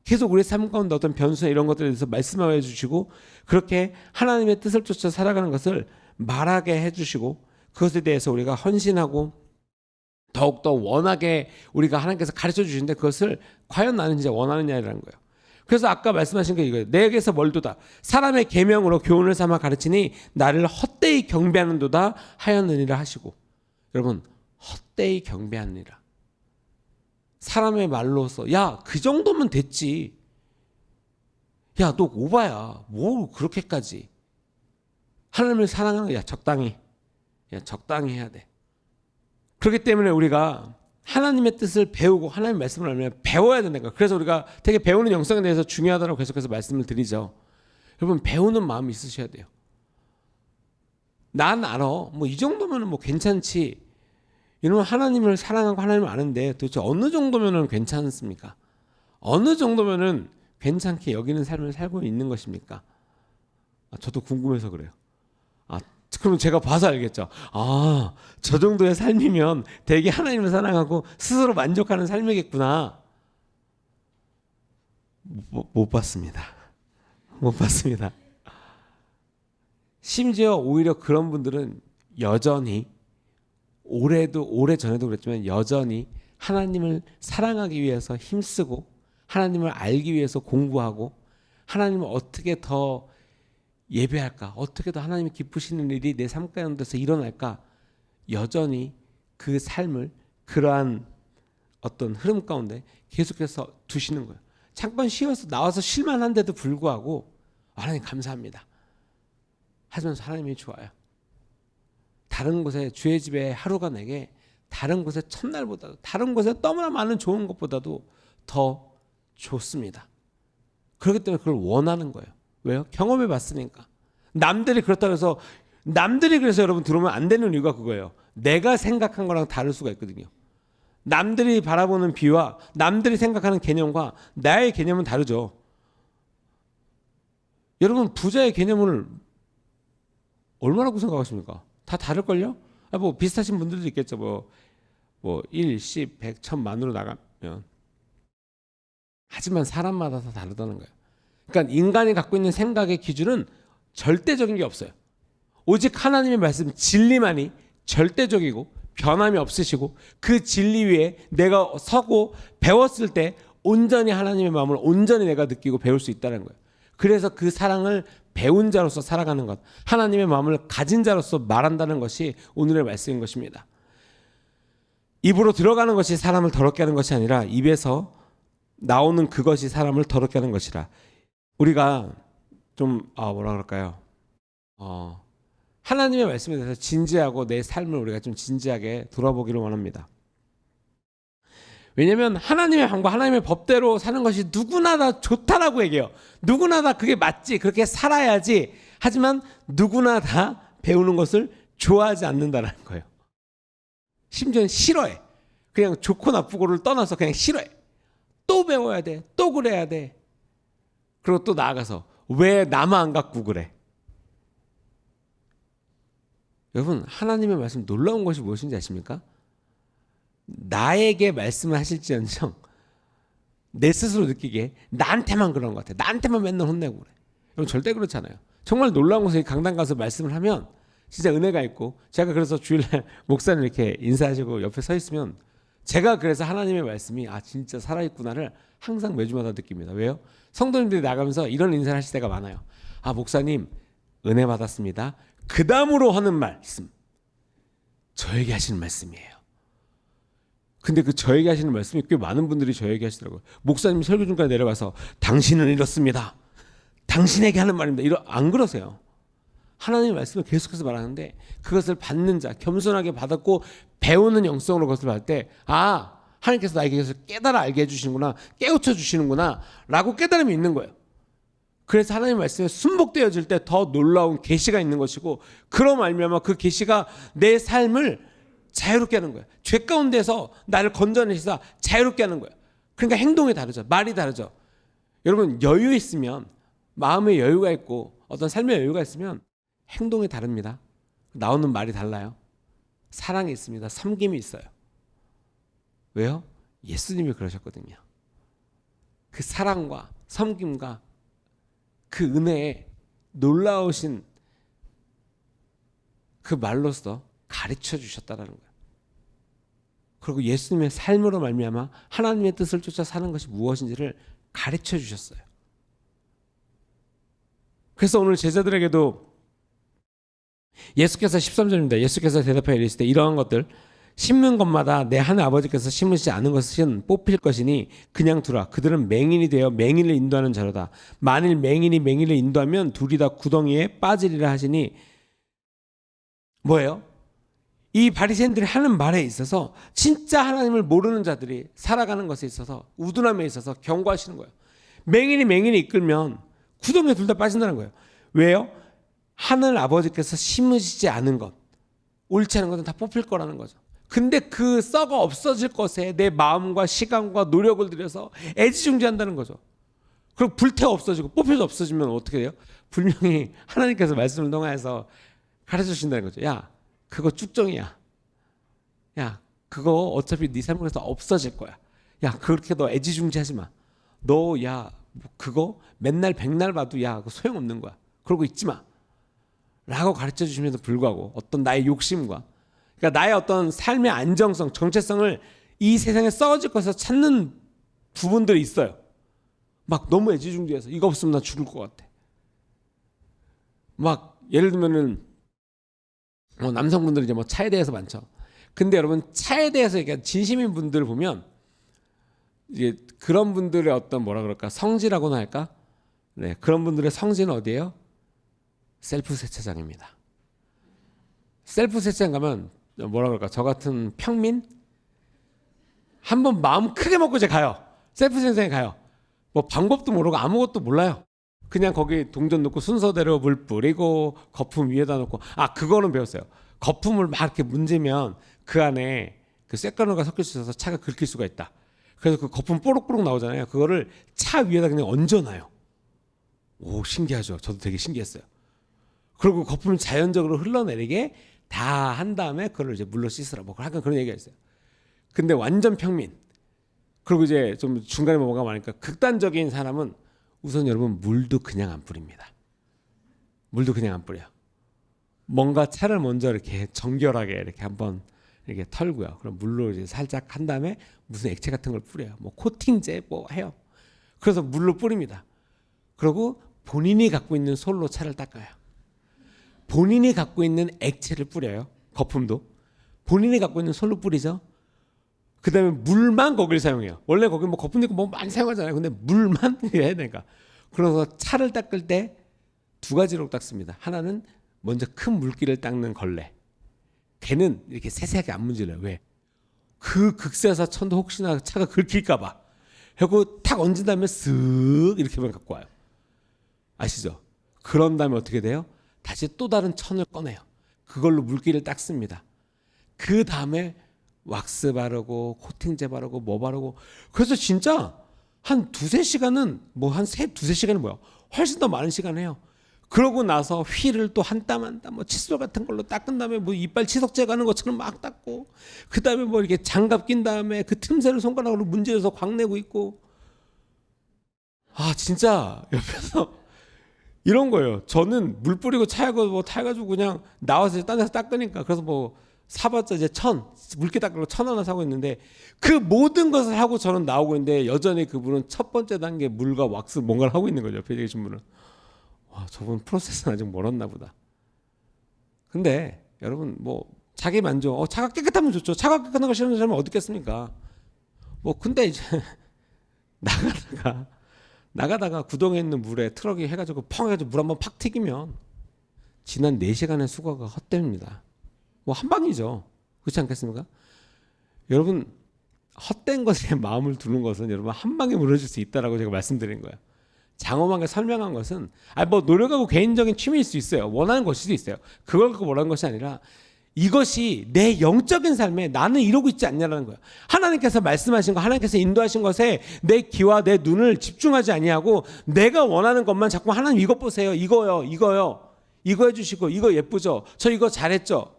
계속 우리의 삶 가운데 어떤 변수나 이런 것들에 대해서 말씀하여 주시고 그렇게 하나님의 뜻을 쫓아 살아가는 것을 말하게 해주시고 그것에 대해서 우리가 헌신하고 더욱더 원하게 우리가 하나님께서 가르쳐 주시는데 그것을 과연 나는 진짜 원하느냐라는 거예요. 그래서 아까 말씀하신 게 이거예요. 내게서 멀도다. 사람의 계명으로 교훈을 삼아 가르치니 나를 헛되이 경배하는도다 하였느니라 하시고 여러분 헛되이 경배하느니라. 사람의 말로서 야 그 정도면 됐지. 야 너 오바야. 뭐 그렇게까지. 하나님을 사랑하는 야 적당히 해야 돼. 그렇기 때문에 우리가 하나님의 뜻을 배우고 하나님의 말씀을 알면 배워야 된다는 거예요. 그래서 우리가 되게 배우는 영성에 대해서 중요하다고 계속해서 말씀을 드리죠. 여러분 배우는 마음이 있으셔야 돼요. 난 알아. 뭐 이 정도면 뭐 괜찮지. 이러면 하나님을 사랑하고 하나님을 아는데 도대체 어느 정도면은 괜찮습니까? 어느 정도면은 괜찮게 여기는 삶을 살고 있는 것입니까? 저도 궁금해서 그래요. 그럼 제가 봐서 알겠죠. 저 정도의 삶이면 되게 하나님을 사랑하고 스스로 만족하는 삶이겠구나. 못 봤습니다. 못 봤습니다. 심지어 오히려 그런 분들은 여전히 오래 전에도 그랬지만 여전히 하나님을 사랑하기 위해서 힘쓰고 하나님을 알기 위해서 공부하고 하나님을 어떻게 더 예배할까? 어떻게 더 하나님이 기쁘시는 일이 내 삶 가운데서 일어날까? 여전히 그 삶을 그러한 어떤 흐름 가운데 계속해서 두시는 거예요. 잠깐 쉬어서 나와서 쉴만한데도 불구하고 하나님 감사합니다. 하지만 하나님이 좋아요. 다른 곳에 주의 집에 하루가 내게 다른 곳의 첫날보다도 다른 곳에 너무나 많은 좋은 것보다도 더 좋습니다. 그렇기 때문에 그걸 원하는 거예요. 왜요? 경험해 봤으니까. 남들이 그렇다고 해서 남들이 그래서 여러분 들어오면 안 되는 이유가 그거예요. 내가 생각한 거랑 다를 수가 있거든요. 남들이 바라보는 비와 남들이 생각하는 개념과 나의 개념은 다르죠. 여러분 부자의 개념을 얼마라고 생각하십니까? 다 다를걸요? 뭐 비슷하신 분들도 있겠죠. 뭐 1, 10, 100, 1000만으로 나가면. 하지만 사람마다 다 다르다는 거예요. 그러니까 인간이 갖고 있는 생각의 기준은 절대적인 게 없어요. 오직 하나님의 말씀 진리만이 절대적이고 변함이 없으시고 그 진리 위에 내가 서고 배웠을 때 온전히 하나님의 마음을 온전히 내가 느끼고 배울 수 있다는 거예요. 그래서 그 사랑을 배운 자로서 살아가는 것, 하나님의 마음을 가진 자로서 말한다는 것이 오늘의 말씀인 것입니다. 입으로 들어가는 것이 사람을 더럽게 하는 것이 아니라 입에서 나오는 그것이 사람을 더럽게 하는 것이라. 우리가 좀 뭐라 그럴까요? 하나님의 말씀에 대해서 진지하고 내 삶을 우리가 좀 진지하게 돌아보기를 원합니다. 왜냐하면 하나님의 방법, 하나님의 법대로 사는 것이 누구나 다 좋다라고 얘기해요. 누구나 다 그게 맞지, 그렇게 살아야지. 하지만 누구나 다 배우는 것을 좋아하지 않는다는 거예요. 심지어는 싫어해. 그냥 좋고 나쁘고를 떠나서 그냥 싫어해. 또 배워야 돼, 또 그래야 돼. 그리고 또 나아가서 왜 나만 안 갖고 그래? 여러분, 하나님의 말씀 놀라운 것이 무엇인지 아십니까? 나에게 말씀을 하실지언정 내 스스로 느끼기에 나한테만 그런 것 같아. 나한테만 맨날 혼내고 그래. 여러분, 절대 그렇지 않아요. 정말 놀라운 것은 강단 가서 말씀을 하면 진짜 은혜가 있고, 제가 그래서 주일날 목사님 이렇게 인사하시고 옆에 서 있으면 제가 그래서 하나님의 말씀이 진짜 살아있구나를 항상 매주마다 느낍니다. 왜요? 성도님들이 나가면서 이런 인사를 하실 때가 많아요. 목사님 은혜 받았습니다. 그 다음으로 하는 말씀 저에게 하시는 말씀이에요. 근데 그 저에게 하시는 말씀이 꽤 많은 분들이 저에게 하시더라고요. 목사님 설교 중간에 내려가서 당신은 이렇습니다, 당신에게 하는 말입니다, 안 그러세요. 하나님의 말씀을 계속해서 말하는데 그것을 받는 자, 겸손하게 받았고 배우는 영성으로 그것을 받을 때 하나님께서 나에게 그것을 깨달아 알게 해주시는구나, 깨우쳐 주시는구나 라고 깨달음이 있는 거예요. 그래서 하나님의 말씀에 순복되어질 때 더 놀라운 계시가 있는 것이고, 그로 말미암아 그 계시가 내 삶을 자유롭게 하는 거예요. 죄 가운데서 나를 건져내시사 자유롭게 하는 거예요. 그러니까 행동이 다르죠. 말이 다르죠. 여러분, 여유 있으면, 마음의 여유가 있고 어떤 삶의 여유가 있으면 행동이 다릅니다. 나오는 말이 달라요. 사랑이 있습니다. 섬김이 있어요. 왜요? 예수님이 그러셨거든요. 그 사랑과 섬김과 그 은혜에 놀라우신 그 말로써 가르쳐 주셨다는 거예요. 그리고 예수님의 삶으로 말미암아 하나님의 뜻을 쫓아 사는 것이 무엇인지를 가르쳐 주셨어요. 그래서 오늘 제자들에게도 예수께서 13절입니다. 예수께서 대답하여 이르시되 이러한 것들 심는 것마다 내 하늘 아버지께서 심으시지 않은 것은 뽑힐 것이니 그냥 두라. 그들은 맹인이 되어 맹인을 인도하는 자로다. 만일 맹인이 맹인을 인도하면 둘이 다 구덩이에 빠지리라 하시니, 뭐예요? 이 바리새인들이 하는 말에 있어서 진짜 하나님을 모르는 자들이 살아가는 것에 있어서, 우둔함에 있어서 경고하시는 거예요. 맹인이 이끌면 구덩이에 둘 다 빠진다는 거예요. 왜요? 하늘 아버지께서 심으시지 않은 것, 옳지 않은 것은 다 뽑힐 거라는 거죠. 근데 그 썩어 없어질 것에 내 마음과 시간과 노력을 들여서 애지중지한다는 거죠. 그리고 불태워 없어지고 뽑혀서 없어지면 어떻게 돼요? 분명히 하나님께서 말씀을 통해서 가르쳐 주신다는 거죠. 야, 그거 쭉정이야. 야, 그거 어차피 네 삶에서 없어질 거야. 야, 그렇게 너 애지중지하지 마. 너 그거 맨날 백날 봐도 그거 소용없는 거야. 그러고 있지 마. 라고 가르쳐 주시면서 불구하고 어떤 나의 욕심과, 그러니까 나의 어떤 삶의 안정성, 정체성을 이 세상에 썩어질 것에서 찾는 부분들이 있어요. 막 너무 애지중지해서 이거 없으면 나 죽을 것 같아. 막 예를 들면은 남성분들이 이제 차에 대해서 많죠. 근데 여러분, 차에 대해서 진심인 분들 보면 이제 그런 분들의 어떤 성지라고나 할까? 네, 그런 분들의 성지는 어디예요? 셀프 세차장입니다. 셀프 세차장 가면 저 같은 평민 한번 마음 크게 먹고 이제 가요. 셀프 세차장에 가요. 뭐 방법도 모르고 아무것도 몰라요. 그냥 거기 동전 넣고 순서대로 물 뿌리고 거품 위에다 놓고, 그거는 배웠어요. 거품을 막 이렇게 문지면 그 안에 그 쇳가루가 섞일 수 있어서 차가 긁힐 수가 있다. 그래서 그 거품 뽀록뽀록 나오잖아요. 그거를 차 위에다 그냥 얹어놔요. 오, 신기하죠. 저도 되게 신기했어요. 그리고 거품을 자연적으로 흘러내리게 다 한 다음에 그걸 이제 물로 씻으라, 뭐 약간 그런 얘기가 있어요. 근데 완전 평민, 그리고 이제 좀 중간에 뭐가 많으니까 극단적인 사람은 우선 여러분 물도 그냥 안 뿌립니다. 물도 그냥 안 뿌려요. 뭔가 차를 먼저 이렇게 정결하게 이렇게 한번 이렇게 털고요. 그럼 물로 이제 살짝 한 다음에 무슨 액체 같은 걸 뿌려요. 뭐 코팅제 뭐 해요. 그래서 물로 뿌립니다. 그리고 본인이 갖고 있는 솔로 차를 닦아요. 본인이 갖고 있는 액체를 뿌려요. 거품도 본인이 갖고 있는 솔로 뿌리죠. 그 다음에 물만 거기를 사용해요. 원래 거기 뭐 거품도 있고 뭐 많이 사용하잖아요. 근데 물만 해야 되니까. 그래서 차를 닦을 때 두 가지로 닦습니다. 하나는 먼저 큰 물기를 닦는 걸레. 걔는 이렇게 세세하게 안 문질러요. 왜? 그 극세사 천도 혹시나 차가 긁힐까봐 하고 탁 얹은 다음에 쓱 이렇게만 갖고 와요. 아시죠? 그런 다음에 어떻게 돼요? 다시 또 다른 천을 꺼내요. 그걸로 물기를 닦습니다. 그 다음에 왁스 바르고 코팅제 바르고 뭐 바르고. 그래서 진짜 한 두세 시간은 두세 시간이 뭐야? 훨씬 더 많은 시간 해요. 그러고 나서 휠을 또 한 땀 한 땀 칫솔 같은 걸로 닦은 다음에 뭐 이빨 치석제 가는 것처럼 막 닦고, 그 다음에 뭐 이렇게 장갑 낀 다음에 그 틈새를 손가락으로 문질러서 광내고 있고. 아 진짜 옆에서 이런 거예요. 저는 물 뿌리고 차고 뭐 타가지고 그냥 나와서 딴 데서 닦으니까. 그래서 뭐 사봤자 이제 물기 닦으려고 1,000원 사고 있는데, 그 모든 것을 하고 저는 나오고 있는데 여전히 그분은 첫 번째 단계 물과 왁스 뭔가를 하고 있는 거죠. 옆에 계신 분은. 와, 저분 프로세스는 아직 멀었나 보다. 근데 여러분 뭐 자기 만족, 차가 깨끗하면 좋죠. 차가 깨끗한 거 싫어하는 사람은 어디 있겠습니까? 뭐 근데 이제 나가다가 구동에 있는 물에 트럭이 해가지고 펑 해가지고 물 한번 팍 튀기면 지난 4시간의 수고가 헛됩니다. 뭐 한 방이죠. 그렇지 않겠습니까? 여러분 헛된 것에 마음을 두는 것은 여러분 한 방에 무너질 수 있다라고 제가 말씀드린 거예요. 장엄하게 설명한 것은 뭐 노력하고 개인적인 취미일 수 있어요. 원하는 것일 수도 있어요. 그걸 갖고 원하는 것이 아니라 이것이 내 영적인 삶에 나는 이러고 있지 않냐라는 거예요. 하나님께서 말씀하신 거, 하나님께서 인도하신 것에 내 귀와 내 눈을 집중하지 아니하고 내가 원하는 것만 자꾸 하나님 이것 보세요. 이거요. 이거 해주시고 이거 예쁘죠. 저 이거 잘했죠.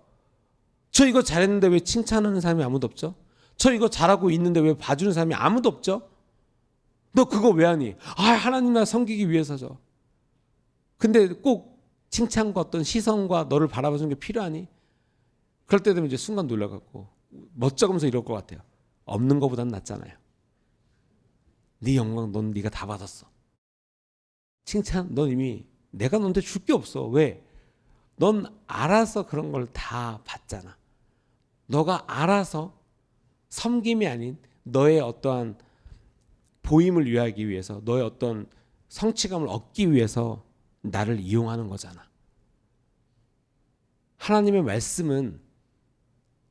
저 이거 잘했는데 왜 칭찬하는 사람이 아무도 없죠? 저 이거 잘하고 있는데 왜 봐주는 사람이 아무도 없죠? 너 그거 왜 하니? 하나님 나 섬기기 위해서죠. 근데 꼭 칭찬과 어떤 시선과 너를 바라봐주는 게 필요하니? 그럴 때 되면 이제 순간 놀라갖고 멋쩍으면서 이럴 것 같아요. 없는 것보단 낫잖아요. 네 영광 넌 네가 다 받았어. 칭찬 넌 이미 내가 너한테 줄 게 없어. 왜? 넌 알아서 그런 걸 다 받잖아. 너가 알아서 섬김이 아닌 너의 어떠한 보임을 위하기 위해서, 너의 어떤 성취감을 얻기 위해서 나를 이용하는 거잖아. 하나님의 말씀은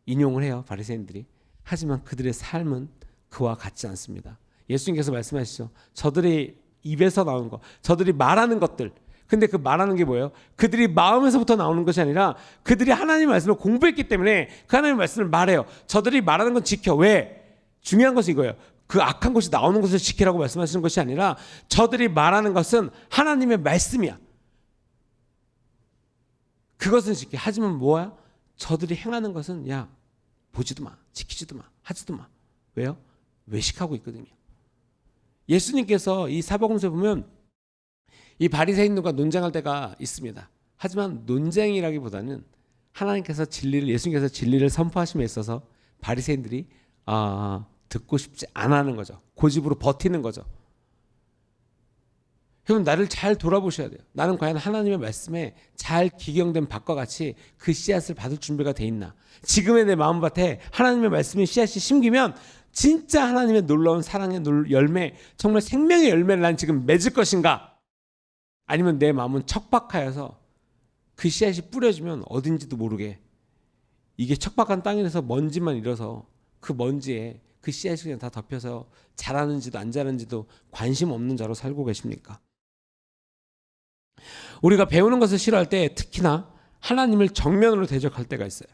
인용을 해요, 바리새인들이. 하지만 그들의 삶은 그와 같지 않습니다. 예수님께서 말씀하시죠. 저들의 입에서 나오는 것, 저들이 말하는 것들. 근데 그 말하는 게 뭐예요? 그들이 마음에서부터 나오는 것이 아니라 그들이 하나님의 말씀을 공부했기 때문에 그 하나님의 말씀을 말해요. 저들이 말하는 건 지켜. 왜? 중요한 것은 이거예요. 그 악한 것이 나오는 것을 지키라고 말씀하시는 것이 아니라 저들이 말하는 것은 하나님의 말씀이야. 그것은 지켜. 하지만 뭐야? 저들이 행하는 것은 보지도 마, 지키지도 마, 하지도 마. 왜요? 외식하고 있거든요. 예수님께서 이 사복음서에 보면 이 바리새인들과 논쟁할 때가 있습니다. 하지만 논쟁이라기보다는 하나님께서 예수님께서 진리를 선포하심에 있어서 바리새인들이 듣고 싶지 않아 하는 거죠. 고집으로 버티는 거죠. 여러분 나를 잘 돌아보셔야 돼요. 나는 과연 하나님의 말씀에 잘 기경된 밭과 같이 그 씨앗을 받을 준비가 돼 있나. 지금의 내 마음밭에 하나님의 말씀의 씨앗이 심기면 진짜 하나님의 놀라운 사랑의 열매, 정말 생명의 열매를 난 지금 맺을 것인가. 아니면 내 마음은 척박하여서 그 씨앗이 뿌려지면 어딘지도 모르게 이게 척박한 땅에서 먼지만 일어서 그 먼지에 그 씨앗이 그냥 다 덮여서 자라는지도 안 자라는지도 관심 없는 자로 살고 계십니까? 우리가 배우는 것을 싫어할 때 특히나 하나님을 정면으로 대적할 때가 있어요.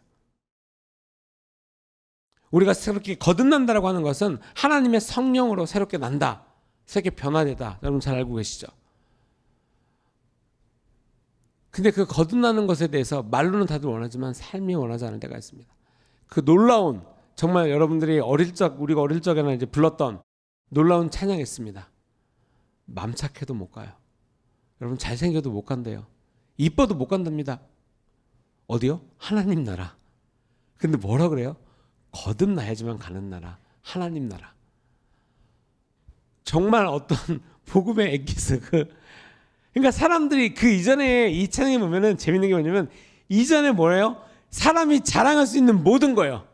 우리가 새롭게 거듭난다라고 하는 것은 하나님의 성령으로 새롭게 난다, 새롭게 변화되다. 여러분 잘 알고 계시죠? 근데 그 거듭나는 것에 대해서 말로는 다들 원하지만 삶이 원하지 않을 때가 있습니다. 그 놀라운, 정말 여러분들이 우리가 어릴 적에는 이제 불렀던 놀라운 찬양이 있습니다. 맘 착해도 못 가요. 여러분 잘생겨도 못 간대요. 이뻐도 못 간답니다. 어디요? 하나님 나라. 근데 뭐라 그래요? 거듭나야지만 가는 나라, 하나님 나라. 정말 어떤 복음의 엑기스, 그러니까 사람들이 그 이전에 이 찬양에 보면은 재밌는 게 뭐냐면 이전에 뭐래요? 사람이 자랑할 수 있는 모든 거예요.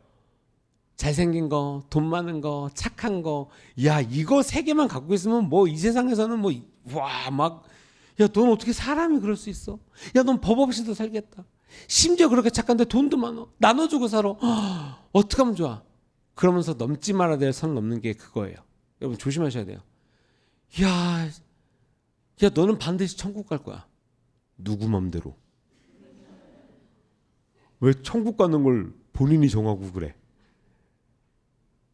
잘생긴 거, 돈 많은 거, 착한 거. 이거 3개만 갖고 있으면 뭐 이 세상에서는 넌 어떻게 사람이 그럴 수 있어? 넌 법 없이도 살겠다. 심지어 그렇게 착한데 돈도 많어. 나눠주고 살아. 어떻게 하면 좋아? 그러면서 넘지 말아야 될 선 넘는 게 그거예요. 여러분 조심하셔야 돼요. 야, 너는 반드시 천국 갈 거야. 누구 맘대로? 왜 천국 가는 걸 본인이 정하고 그래?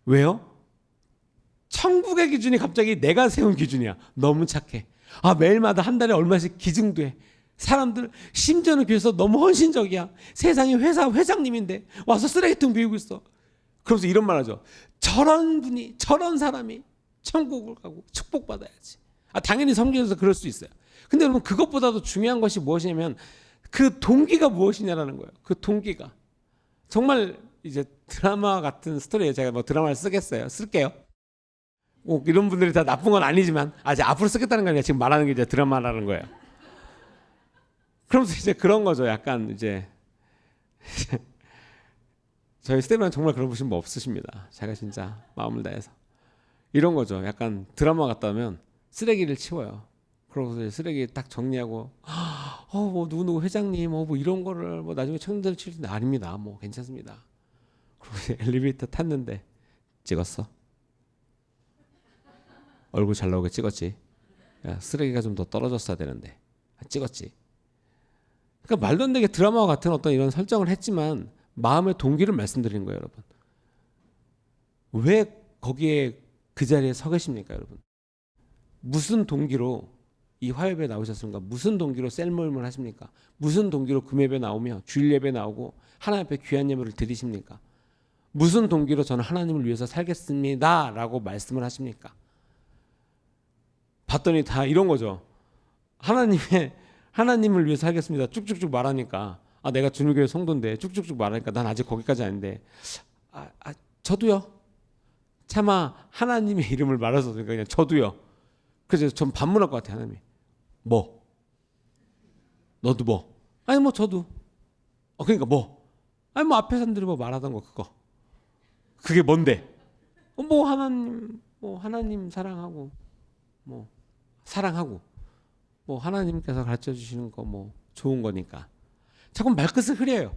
왜요? 천국의 기준이 갑자기 내가 세운 기준이야. 너무 착해. 매일마다 한 달에 얼마씩 기증도 해. 사람들 심지어는 교회에서 너무 헌신적이야. 세상에 회사 회장님인데 와서 쓰레기통 비우고 있어. 그러면서 이런 말 하죠. 저런 분이, 저런 사람이 천국을 가고 축복받아야지. 당연히 섬기면서 그럴 수 있어요. 근데 여러분 그것보다도 중요한 것이 무엇이냐면 그 동기가 무엇이냐라는 거예요. 그 동기가. 정말 이제 드라마 같은 스토리예요. 제가 뭐 드라마를 쓸게요. 꼭 이런 분들이 다 나쁜 건 아니지만 이제 앞으로 쓰겠다는 거 아니라 지금 말하는 게 이제 드라마라는 거예요. 그러면서 이제 그런 거죠. 약간 이제 저희 스태프는 정말 그런 분이 뭐 없으십니다. 제가 진짜 마음을 다해서 이런 거죠. 약간 드라마 같다 하면 쓰레기를 치워요. 그러고서 쓰레기 딱 정리하고 뭐 누구 회장님 뭐 이런 거를 뭐 나중에 청년들 칠 텐데 아닙니다. 뭐 괜찮습니다. 그리고 엘리베이터 탔는데 찍었어? 얼굴 잘 나오게 찍었지. 야, 쓰레기가 좀 더 떨어졌어야 되는데 찍었지. 그러니까 말도 안 되게 드라마와 같은 어떤 이런 설정을 했지만 마음의 동기를 말씀드리는 거예요, 여러분. 왜 거기에 그 자리에 서 계십니까, 여러분? 무슨 동기로 이 화요일에 나오셨습니까? 무슨 동기로 셀 모임을 하십니까? 무슨 동기로 금요일에 나오며 주일 예배 나오고 하나님 앞에 귀한 예물을 드리십니까? 무슨 동기로 저는 하나님을 위해서 살겠습니다 라고 말씀을 하십니까? 봤더니 다 이런 거죠. 하나님을 위해서 살겠습니다 쭉쭉쭉 말하니까 내가 주님교회 성도인데 쭉쭉쭉 말하니까 난 아직 거기까지 아닌데 저도요. 차마 하나님의 이름을 말해서 그냥 저도요. 그래서 전 반문할 것 같아요. 하나님이 뭐? 너도 뭐? 아니 뭐 저도. 그러니까 뭐? 아니 뭐 앞에 사람들이 뭐 말하던 거 그거. 그게 뭔데? 뭐 하나님 사랑하고 뭐 사랑하고 뭐 하나님께서 가르쳐 주시는 거 뭐 좋은 거니까. 자꾸 말끝을 흐려요.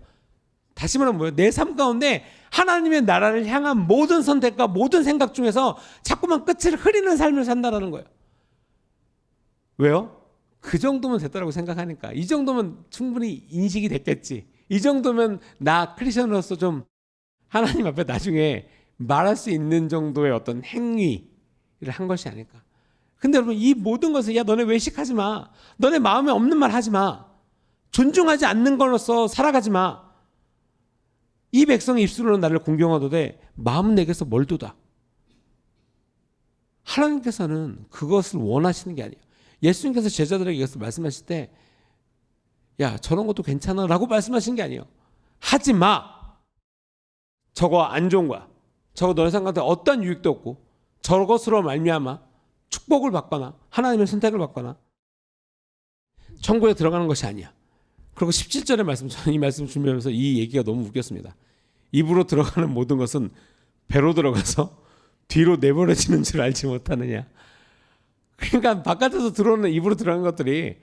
다시 말하면 뭐예요? 내 삶 가운데 하나님의 나라를 향한 모든 선택과 모든 생각 중에서 자꾸만 끝을 흐리는 삶을 산다라는 거예요. 왜요? 그 정도면 됐다라고 생각하니까. 이 정도면 충분히 인식이 됐겠지. 이 정도면 나 크리스천으로서 좀 하나님 앞에 나중에 말할 수 있는 정도의 어떤 행위를 한 것이 아닐까. 근데 여러분 이 모든 것을 너네 외식하지 마. 너네 마음에 없는 말 하지 마. 존중하지 않는 걸로서 살아가지 마. 이 백성의 입술로는 나를 공경하도되 마음은 내게서 멀도다. 하나님께서는 그것을 원하시는 게 아니에요. 예수님께서 제자들에게 이것을 말씀하실 때 저런 것도 괜찮아 라고 말씀하시는 게 아니에요. 하지 마. 저거 안 좋은 거야. 저거 너네 생각한테 어떠한 유익도 없고 저것으로 말미암아 축복을 받거나 하나님의 선택을 받거나 천국에 들어가는 것이 아니야. 그리고 17절의 말씀, 저는 이 말씀 준비하면서 이 얘기가 너무 웃겼습니다. 입으로 들어가는 모든 것은 배로 들어가서 뒤로 내버려지는 줄 알지 못하느냐. 그러니까 바깥에서 들어오는 입으로 들어가는 것들이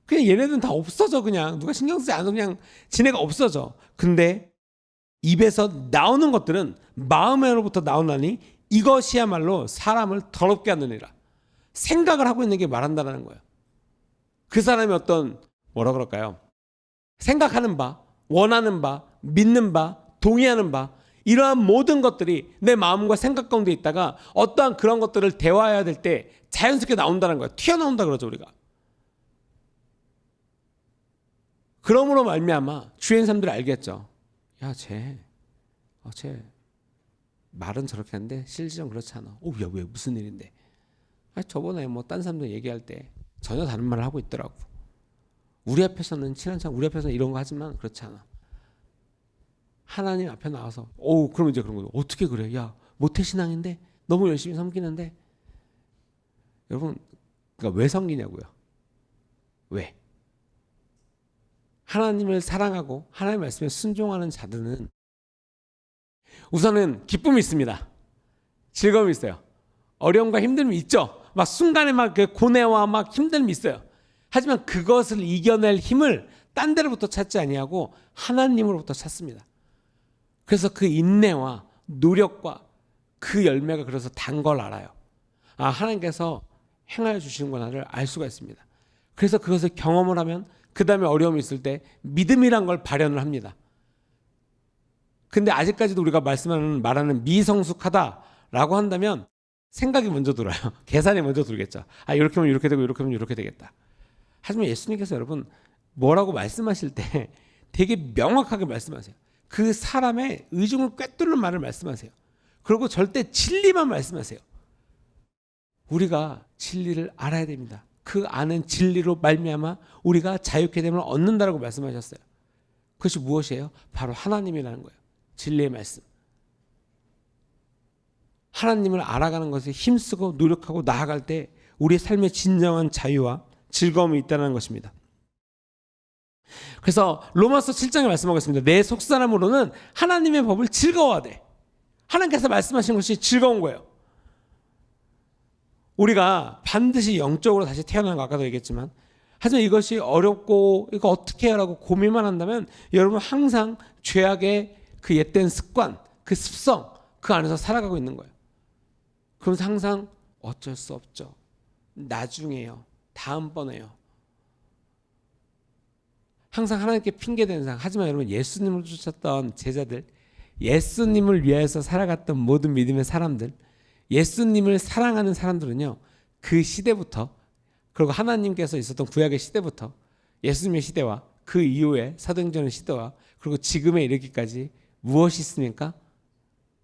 그냥 얘네들은 다 없어져. 그냥 누가 신경 쓰지 않아도 그냥 지네가 없어져. 근데 입에서 나오는 것들은 마음으로부터 나오나니 이것이야말로 사람을 더럽게 하느니라. 생각을 하고 있는 게 말한다라는 거예요. 그 사람이 어떤 뭐라 그럴까요? 생각하는 바, 원하는 바, 믿는 바, 동의하는 바, 이러한 모든 것들이 내 마음과 생각 가운데 있다가 어떠한 그런 것들을 대화해야 될 때 자연스럽게 나온다는 거예요. 튀어나온다 그러죠, 우리가. 그러므로 말미암아 주위의 사람들이 알겠죠. 쟤 말은 저렇게 하는데 실질은 그렇지 않아. 왜 무슨 일인데? 저번에 뭐 딴 사람들 얘기할 때 전혀 다른 말을 하고 있더라고. 우리 앞에서는 친한 척, 우리 앞에서는 이런 거 하지만 그렇지 않아. 하나님 앞에 나와서 그럼 이제 그런 거죠. 어떻게 그래? 모태신앙인데 너무 열심히 섬기는데. 여러분 그러니까 왜 섬기냐고요? 왜? 하나님을 사랑하고 하나님의 말씀에 순종하는 자들은 우선은 기쁨이 있습니다. 즐거움이 있어요. 어려움과 힘듦이 있죠. 막 순간에 막 그 고뇌와 막 힘듦이 있어요. 하지만 그것을 이겨낼 힘을 딴 데로부터 찾지 아니하고 하나님으로부터 찾습니다. 그래서 그 인내와 노력과 그 열매가 그래서 단 걸 알아요. 아, 하나님께서 행하여 주시는구나를 알 수가 있습니다. 그래서 그것을 경험을 하면 그 다음에 어려움이 있을 때 믿음이란 걸 발현을 합니다. 근데 아직까지도 우리가 말하는 미성숙하다라고 한다면 생각이 먼저 들어요. 계산이 먼저 들겠죠. 아, 이렇게 하면 이렇게 되고 이렇게 하면 이렇게 되겠다. 하지만 예수님께서 여러분 뭐라고 말씀하실 때 되게 명확하게 말씀하세요. 그 사람의 의중을 꿰뚫는 말을 말씀하세요. 그리고 절대 진리만 말씀하세요. 우리가 진리를 알아야 됩니다. 그 아는 진리로 말미암아 우리가 자유케 됨을 얻는다라고 말씀하셨어요. 그것이 무엇이에요? 바로 하나님이라는 거예요. 진리의 말씀. 하나님을 알아가는 것에 힘쓰고 노력하고 나아갈 때 우리의 삶의 진정한 자유와 즐거움이 있다는 것입니다. 그래서 로마서 7장에 말씀하고 있습니다. 내 속사람으로는 하나님의 법을 즐거워하되. 하나님께서 말씀하신 것이 즐거운 거예요. 우리가 반드시 영적으로 다시 태어나는 거 아까도 얘기했지만, 하지만 이것이 어렵고 이거 어떻게 해라고 고민만 한다면 여러분 항상 죄악의 그 옛된 습관, 그 습성 그 안에서 살아가고 있는 거예요. 그러면서 항상 어쩔 수 없죠. 나중에요. 다음번에요. 항상 하나님께 핑계대는 상황. 하지만 여러분 예수님을 쫓았던 제자들, 예수님을 위해서 살아갔던 모든 믿음의 사람들, 예수님을 사랑하는 사람들은요, 그 시대부터, 그리고 하나님께서 있었던 구약의 시대부터 예수님의 시대와 그 이후에 사도행전의 시대와 그리고 지금에 이르기까지 무엇이 있습니까?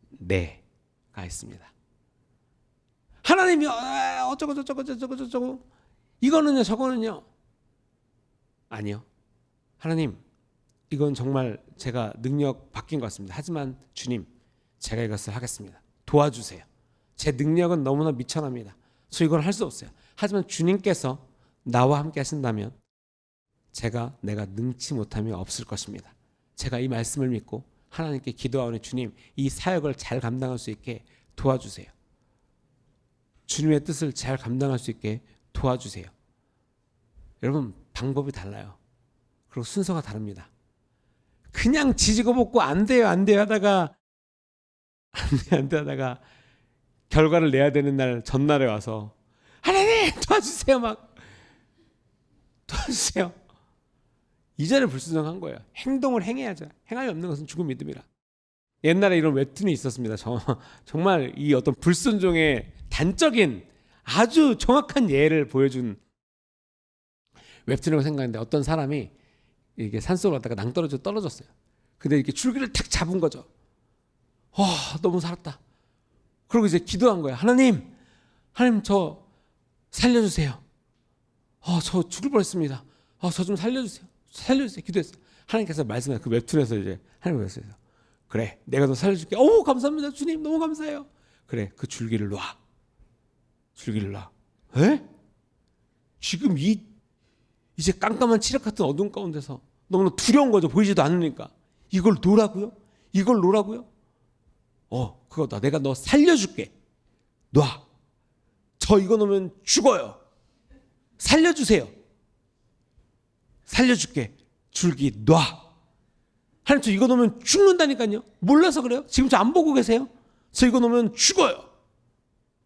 네가 있습니다. 하나님이 어쩌고 저쩌고 저쩌고 저쩌고 이거는요 저거는요 아니요. 하나님 이건 정말 제가 능력 바뀐 것 같습니다. 하지만 주님 제가 이것을 하겠습니다. 도와주세요. 제 능력은 너무나 미천합니다. 저 이걸 할 수 없어요. 하지만 주님께서 나와 함께 하신다면 내가 능치 못함이 없을 것입니다. 제가 이 말씀을 믿고 하나님께 기도하오니 주님 이 사역을 잘 감당할 수 있게 도와주세요. 주님의 뜻을 잘 감당할 수 있게 도와주세요. 여러분 방법이 달라요. 그리고 순서가 다릅니다. 그냥 지지고 볶고 안 돼요 하다가 안 돼 하다가 결과를 내야 되는 날 전날에 와서 하나님 도와주세요 막 도와주세요. 이전에 불순종한 거예요. 행동을 행해야죠. 행함이 없는 것은 죽은 믿음이라. 옛날에 이런 웹툰이 있었습니다. 정말 이 어떤 불순종의 단적인 아주 정확한 예를 보여준 웹툰이라고 생각했는데 어떤 사람이 이게 산속으로 갔다가 낭떠러지로 떨어졌어요. 근데 이렇게 줄기를 탁 잡은 거죠. 와 너무 살았다. 그리고 이제 기도한 거예요. 하나님 저 살려주세요. 저 죽을 뻔했습니다. 저 좀 살려주세요. 기도했어요. 하나님께서 말씀하세요. 그 웹툰에서 이제 하나님 말씀하세요. 그래 내가 너 살려줄게. 오 감사합니다 주님 너무 감사해요. 그래 그 줄기를 놔. 에? 지금 이제 깜깜한 칠흑 같은 어둠 가운데서 너무나 두려운 거죠. 보이지도 않으니까. 이걸 놓으라고요? 그거 놔. 내가 너 살려줄게. 놔. 저 이거 놓으면 죽어요. 살려주세요. 살려줄게. 줄기 놔. 하나님 저 이거 놓으면 죽는다니까요. 몰라서 그래요? 지금 저 안 보고 계세요? 저 이거 놓으면 죽어요.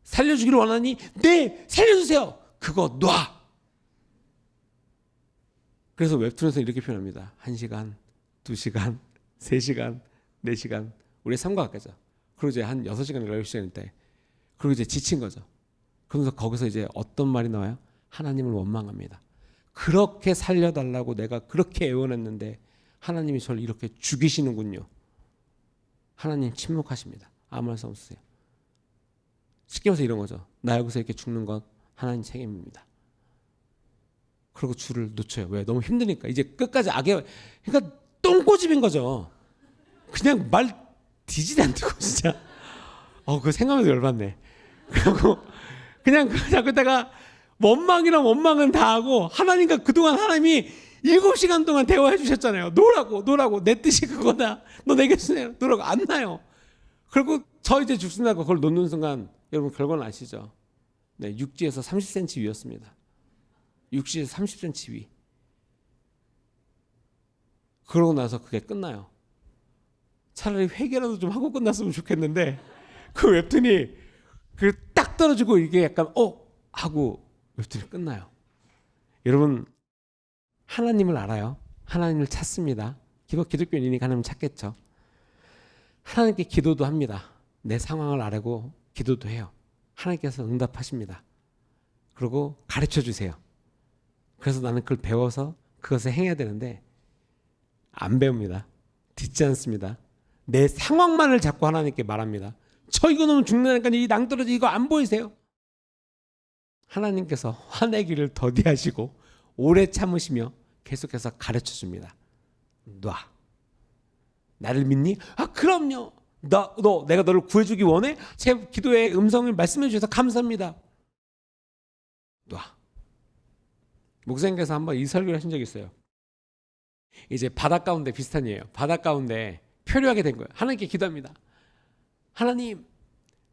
살려주기를 원하니 네 살려주세요. 그거 놔. 그래서 웹툰에서 이렇게 표현합니다. 1시간, 2시간, 3시간, 4시간 우리 삶과 같겠죠. 그리고 이제 한 6시간, 7시간 때 그리고 이제 지친 거죠. 그러면서 거기서 이제 어떤 말이 나와요? 하나님을 원망합니다. 그렇게 살려달라고 내가 그렇게 애원했는데 하나님이 저를 이렇게 죽이시는군요. 하나님 침묵하십니다. 아무 말씀 없으세요. 쉽게 말해서 이런 거죠. 나 여기서 이렇게 죽는 건 하나님 책임입니다. 그리고 줄을 놓쳐요. 왜? 너무 힘드니까. 이제 끝까지 그러니까 똥꼬집인 거죠. 그냥 말 뒤지도 않고 진짜. 그 생각해도 열받네. 그리고 그냥 그다가 원망은 다 하고 하나님과 그동안 하나님이 7시간 동안 대화해 주셨잖아요. 노라고 내 뜻이 그거다. 너 내게 쓰네. 노라고 안 나요. 그리고 저 이제 죽습니다. 그걸 놓는 순간 여러분 결과는 아시죠? 네, 육지에서 30cm 위였습니다. 육지에서 30cm 위. 그러고 나서 그게 끝나요. 차라리 회개라도 좀 하고 끝났으면 좋겠는데 그 웹툰이 그 딱 떨어지고 이게 약간 하고 웹툰이 끝나요. 여러분, 하나님을 알아요. 하나님을 찾습니다. 기독교인이니까 하나님 찾겠죠. 하나님께 기도도 합니다. 내 상황을 알고 기도도 해요. 하나님께서 응답하십니다. 그리고 가르쳐 주세요. 그래서 나는 그걸 배워서 그것을 행해야 되는데 안 배웁니다. 듣지 않습니다. 내 상황만을 자꾸 하나님께 말합니다. 저 이거 너무 죽는다니까 이 낭떠러지 이거 안 보이세요? 하나님께서 화내기를 더디하시고 오래 참으시며 계속해서 가르쳐 줍니다. 놔. 나를 믿니? 그럼요. 내가 너를 구해주기 원해? 제 기도의 음성을 말씀해 주셔서 감사합니다. 놔. 목사님께서 한번 이 설교를 하신 적이 있어요. 이제 바다 가운데 비슷한 예예요. 바다 가운데 표류하게 된 거예요. 하나님께 기도합니다. 하나님,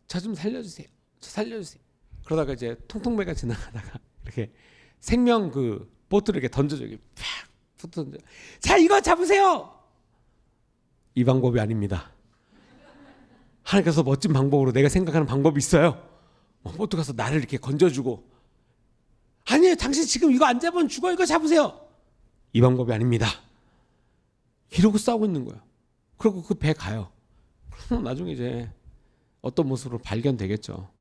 저 좀 살려주세요. 저 살려주세요. 그러다가 이제 통통배가 지나가다가 이렇게 생명 그 보트를 이렇게 던져줘. 팍 던져. 자, 이거 잡으세요. 이 방법이 아닙니다. 하나님께서 멋진 방법으로 내가 생각하는 방법이 있어요. 보트 가서 나를 이렇게 건져주고, 아니에요, 당신 지금 이거 안 잡으면 죽어. 이거 잡으세요. 이 방법이 아닙니다. 이러고 싸우고 있는 거예요. 그리고 그 배 가요. 그럼 나중에 이제 어떤 모습으로 발견되겠죠.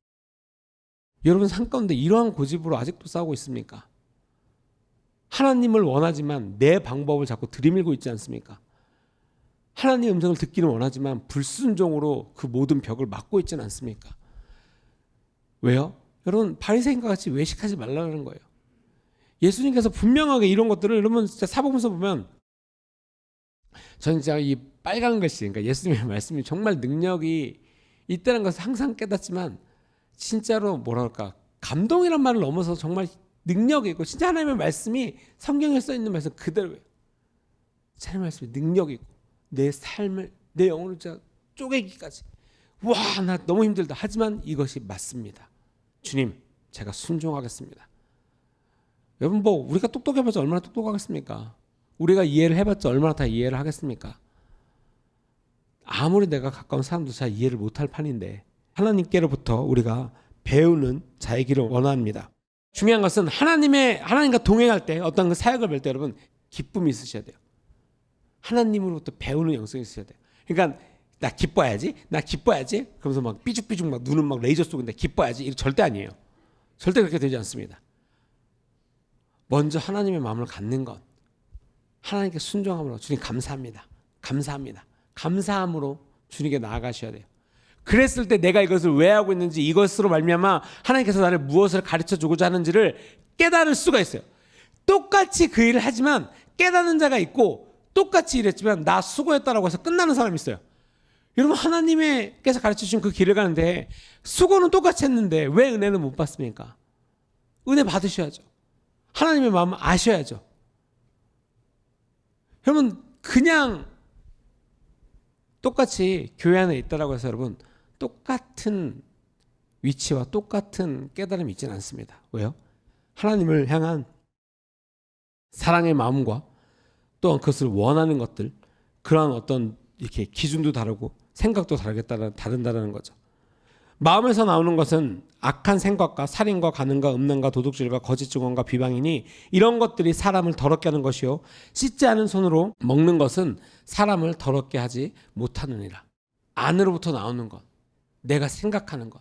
여러분 삶 가운데 이러한 고집으로 아직도 싸우고 있습니까? 하나님을 원하지만 내 방법을 자꾸 들이밀고 있지 않습니까? 하나님의 음성을 듣기는 원하지만 불순종으로 그 모든 벽을 막고 있지는 않습니까? 왜요? 여러분, 바리새인과 같이 외식하지 말라는 거예요. 예수님께서 분명하게 이런 것들을, 여러분 진짜 사복음서 보면, 저는 진짜 이 빨간 글씨, 그러니까 예수님의 말씀이 정말 능력이 있다는 것을 항상 깨닫지만, 진짜로 뭐랄까, 감동이란 말을 넘어서 정말 능력이 있고, 진짜 하나님의 말씀이 성경에 써 있는 말씀 그대로예요. 하나님의 말씀이 능력이 있고, 내 삶을, 내 영혼을 진짜 쪼개기까지, 와, 나 너무 힘들다. 하지만 이것이 맞습니다. 주님, 제가 순종하겠습니다. 여러분, 우리가 똑똑해봤자 얼마나 똑똑하겠습니까? 우리가 이해를 해봤자 얼마나 다 이해를 하겠습니까? 아무리 내가 가까운 사람도 잘 이해를 못할 판인데, 하나님께로부터 우리가 배우는 자이기를 원합니다. 중요한 것은 하나님과 동행할 때, 어떤 그 사역을 뵐 때 여러분 기쁨이 있으셔야 돼요. 하나님으로부터 배우는 영성이 있어야 돼요. 그러니까 나 기뻐야지. 그러면서 막 삐죽삐죽 막 눈은 막 레이저 쏘는데 기뻐야지. 이거 절대 아니에요. 절대 그렇게 되지 않습니다. 먼저 하나님의 마음을 갖는 것, 하나님께 순종함으로 주님 감사합니다. 감사함으로 주님께 나아가셔야 돼요. 그랬을 때 내가 이것을 왜 하고 있는지, 이것으로 말미암아 하나님께서 나를 무엇을 가르쳐주고자 하는지를 깨달을 수가 있어요. 똑같이 그 일을 하지만 깨닫는 자가 있고, 똑같이 일했지만 나 수고했다라고 해서 끝나는 사람이 있어요. 여러분, 하나님께서 가르쳐주신 그 길을 가는데 수고는 똑같이 했는데 왜 은혜는 못 받습니까? 은혜 받으셔야죠. 하나님의 마음을 아셔야죠. 여러분, 그냥 똑같이 교회 안에 있다라고 해서 여러분 똑같은 위치와 똑같은 깨달음이 있지는 않습니다. 왜요? 하나님을 향한 사랑의 마음과 또한 그것을 원하는 것들, 그러한 어떤 이렇게 기준도 다르고 생각도 다른다는 거죠. 마음에서 나오는 것은 악한 생각과 살인과 간음과 음란과 도둑질과 거짓 증언과 비방이니 이런 것들이 사람을 더럽게 하는 것이요 씻지 않은 손으로 먹는 것은 사람을 더럽게 하지 못하느니라. 안으로부터 나오는 것, 내가 생각하는 것.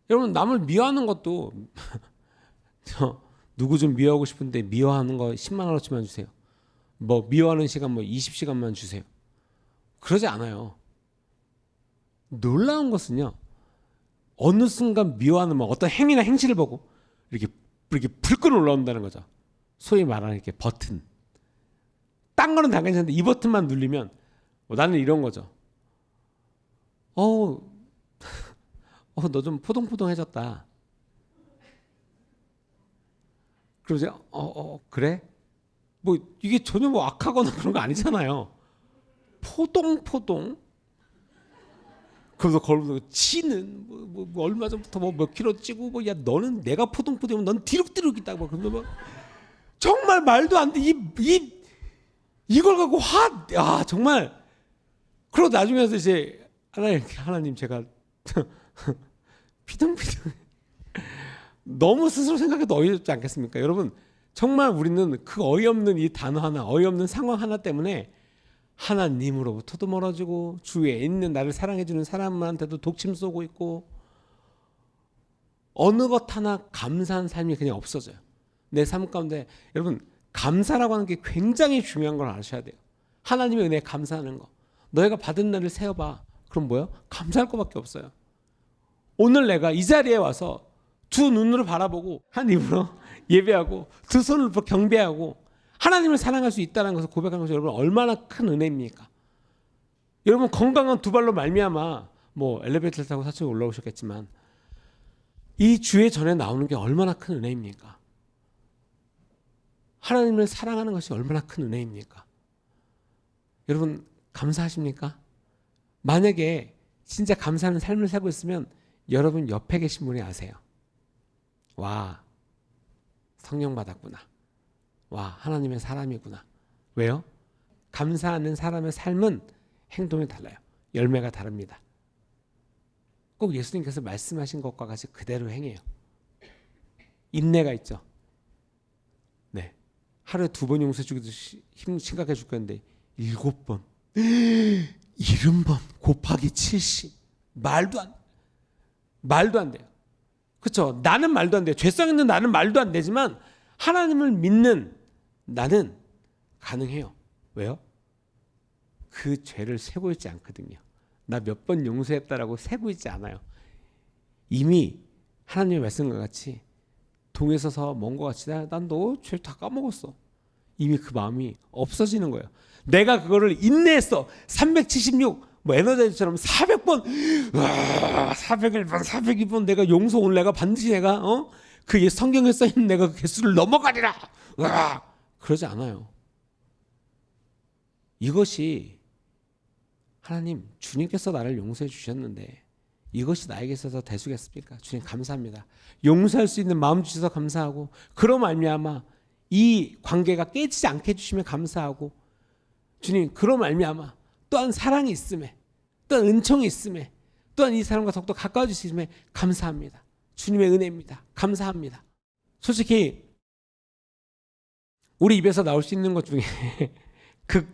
여러분, 남을 미워하는 것도 저 누구 좀 미워하고 싶은데 미워하는 거 10만 원어치만 주세요. 미워하는 시간 20시간만 주세요. 그러지 않아요. 놀라운 것은요, 어느 순간 미워하는 어떤 행위나 행실을 보고 이렇게 불끈 올라온다는 거죠. 소위 말하는 이렇게 버튼. 딴 거는 다 괜찮은데 이 버튼만 누르면 나는 이런 거죠. 너 좀 포동포동해졌다. 그러죠. 그래? 이게 전혀 악하거나 그런 거 아니잖아요. 포동포동. 그래서 걸으면서 치는 얼마 전부터 몇 킬로 찌고 야 너는 내가 포동포동이면 넌 디룩디룩 있다고 그러면 정말 말도 안 돼. 이걸 갖고 정말. 그러고 나중에서 이제 하나님 제가 피덩피덩. 너무 스스로 생각해도 어이없지 않겠습니까? 여러분, 정말 우리는 그 어이없는 이 단어 하나, 어이없는 상황 하나 때문에 하나님으로부터도 멀어지고 주위에 있는 나를 사랑해주는 사람한테도 독침 쏘고 있고 어느 것 하나 감사한 삶이 그냥 없어져요. 내 삶 가운데 여러분, 감사라고 하는 게 굉장히 중요한 걸 아셔야 돼요. 하나님의 은혜에 감사하는 거. 너희가 받은 날을 세어봐. 그럼 뭐요? 감사할 것밖에 없어요. 오늘 내가 이 자리에 와서 두 눈으로 바라보고 한 입으로 예배하고 두 손으로 경배하고 하나님을 사랑할 수 있다는 것을 고백하는 것이 여러분 얼마나 큰 은혜입니까? 여러분 건강한 두 발로 말미암아 뭐 엘리베이터를 타고 4층에 올라오셨겠지만 이 주의 전에 나오는 게 얼마나 큰 은혜입니까? 하나님을 사랑하는 것이 얼마나 큰 은혜입니까? 여러분 감사하십니까? 만약에 진짜 감사하는 삶을 살고 있으면 여러분 옆에 계신 분이 아세요. 와, 성령 받았구나. 와, 하나님의 사람이구나. 왜요? 감사하는 사람의 삶은 행동이 달라요. 열매가 다릅니다. 꼭 예수님께서 말씀하신 것과 같이 그대로 행해요. 인내가 있죠. 네, 하루에 2번 용서해 주기도 심각해 죽겠는데 7번 70번 곱하기 70 말도 안 돼요. 그렇죠? 나는 말도 안 돼요. 죄성 있는 나는 말도 안 되지만 하나님을 믿는 나는 가능해요. 왜요? 그 죄를 세고 있지 않거든요. 나 몇 번 용서했다라고 세고 있지 않아요. 이미 하나님의 말씀과 같이 동에 서서 먼 것 같이 난 너 죄 다 까먹었어. 이미 그 마음이 없어지는 거예요. 내가 그거를 인내했어. 376 뭐 에너지처럼 400번 401번 402번 내가 용서 오늘 내가 반드시 내가 그 성경에 써있는 내가 그 개수를 넘어가리라. 그러지 않아요. 이것이 하나님 주님께서 나를 용서해 주셨는데 이것이 나에게 있어서 대수겠습니까? 주님 감사합니다. 용서할 수 있는 마음 주셔서 감사하고 그로 말미암아 이 관계가 깨지지 않게 해주시면 감사하고 주님 그로 말미암아 또한 사랑이 있음에 또한 은총이 있음에 또한 이 사람과 더욱더 가까워지심에 감사합니다. 주님의 은혜입니다. 감사합니다. 솔직히 우리 입에서 나올 수 있는 것 중에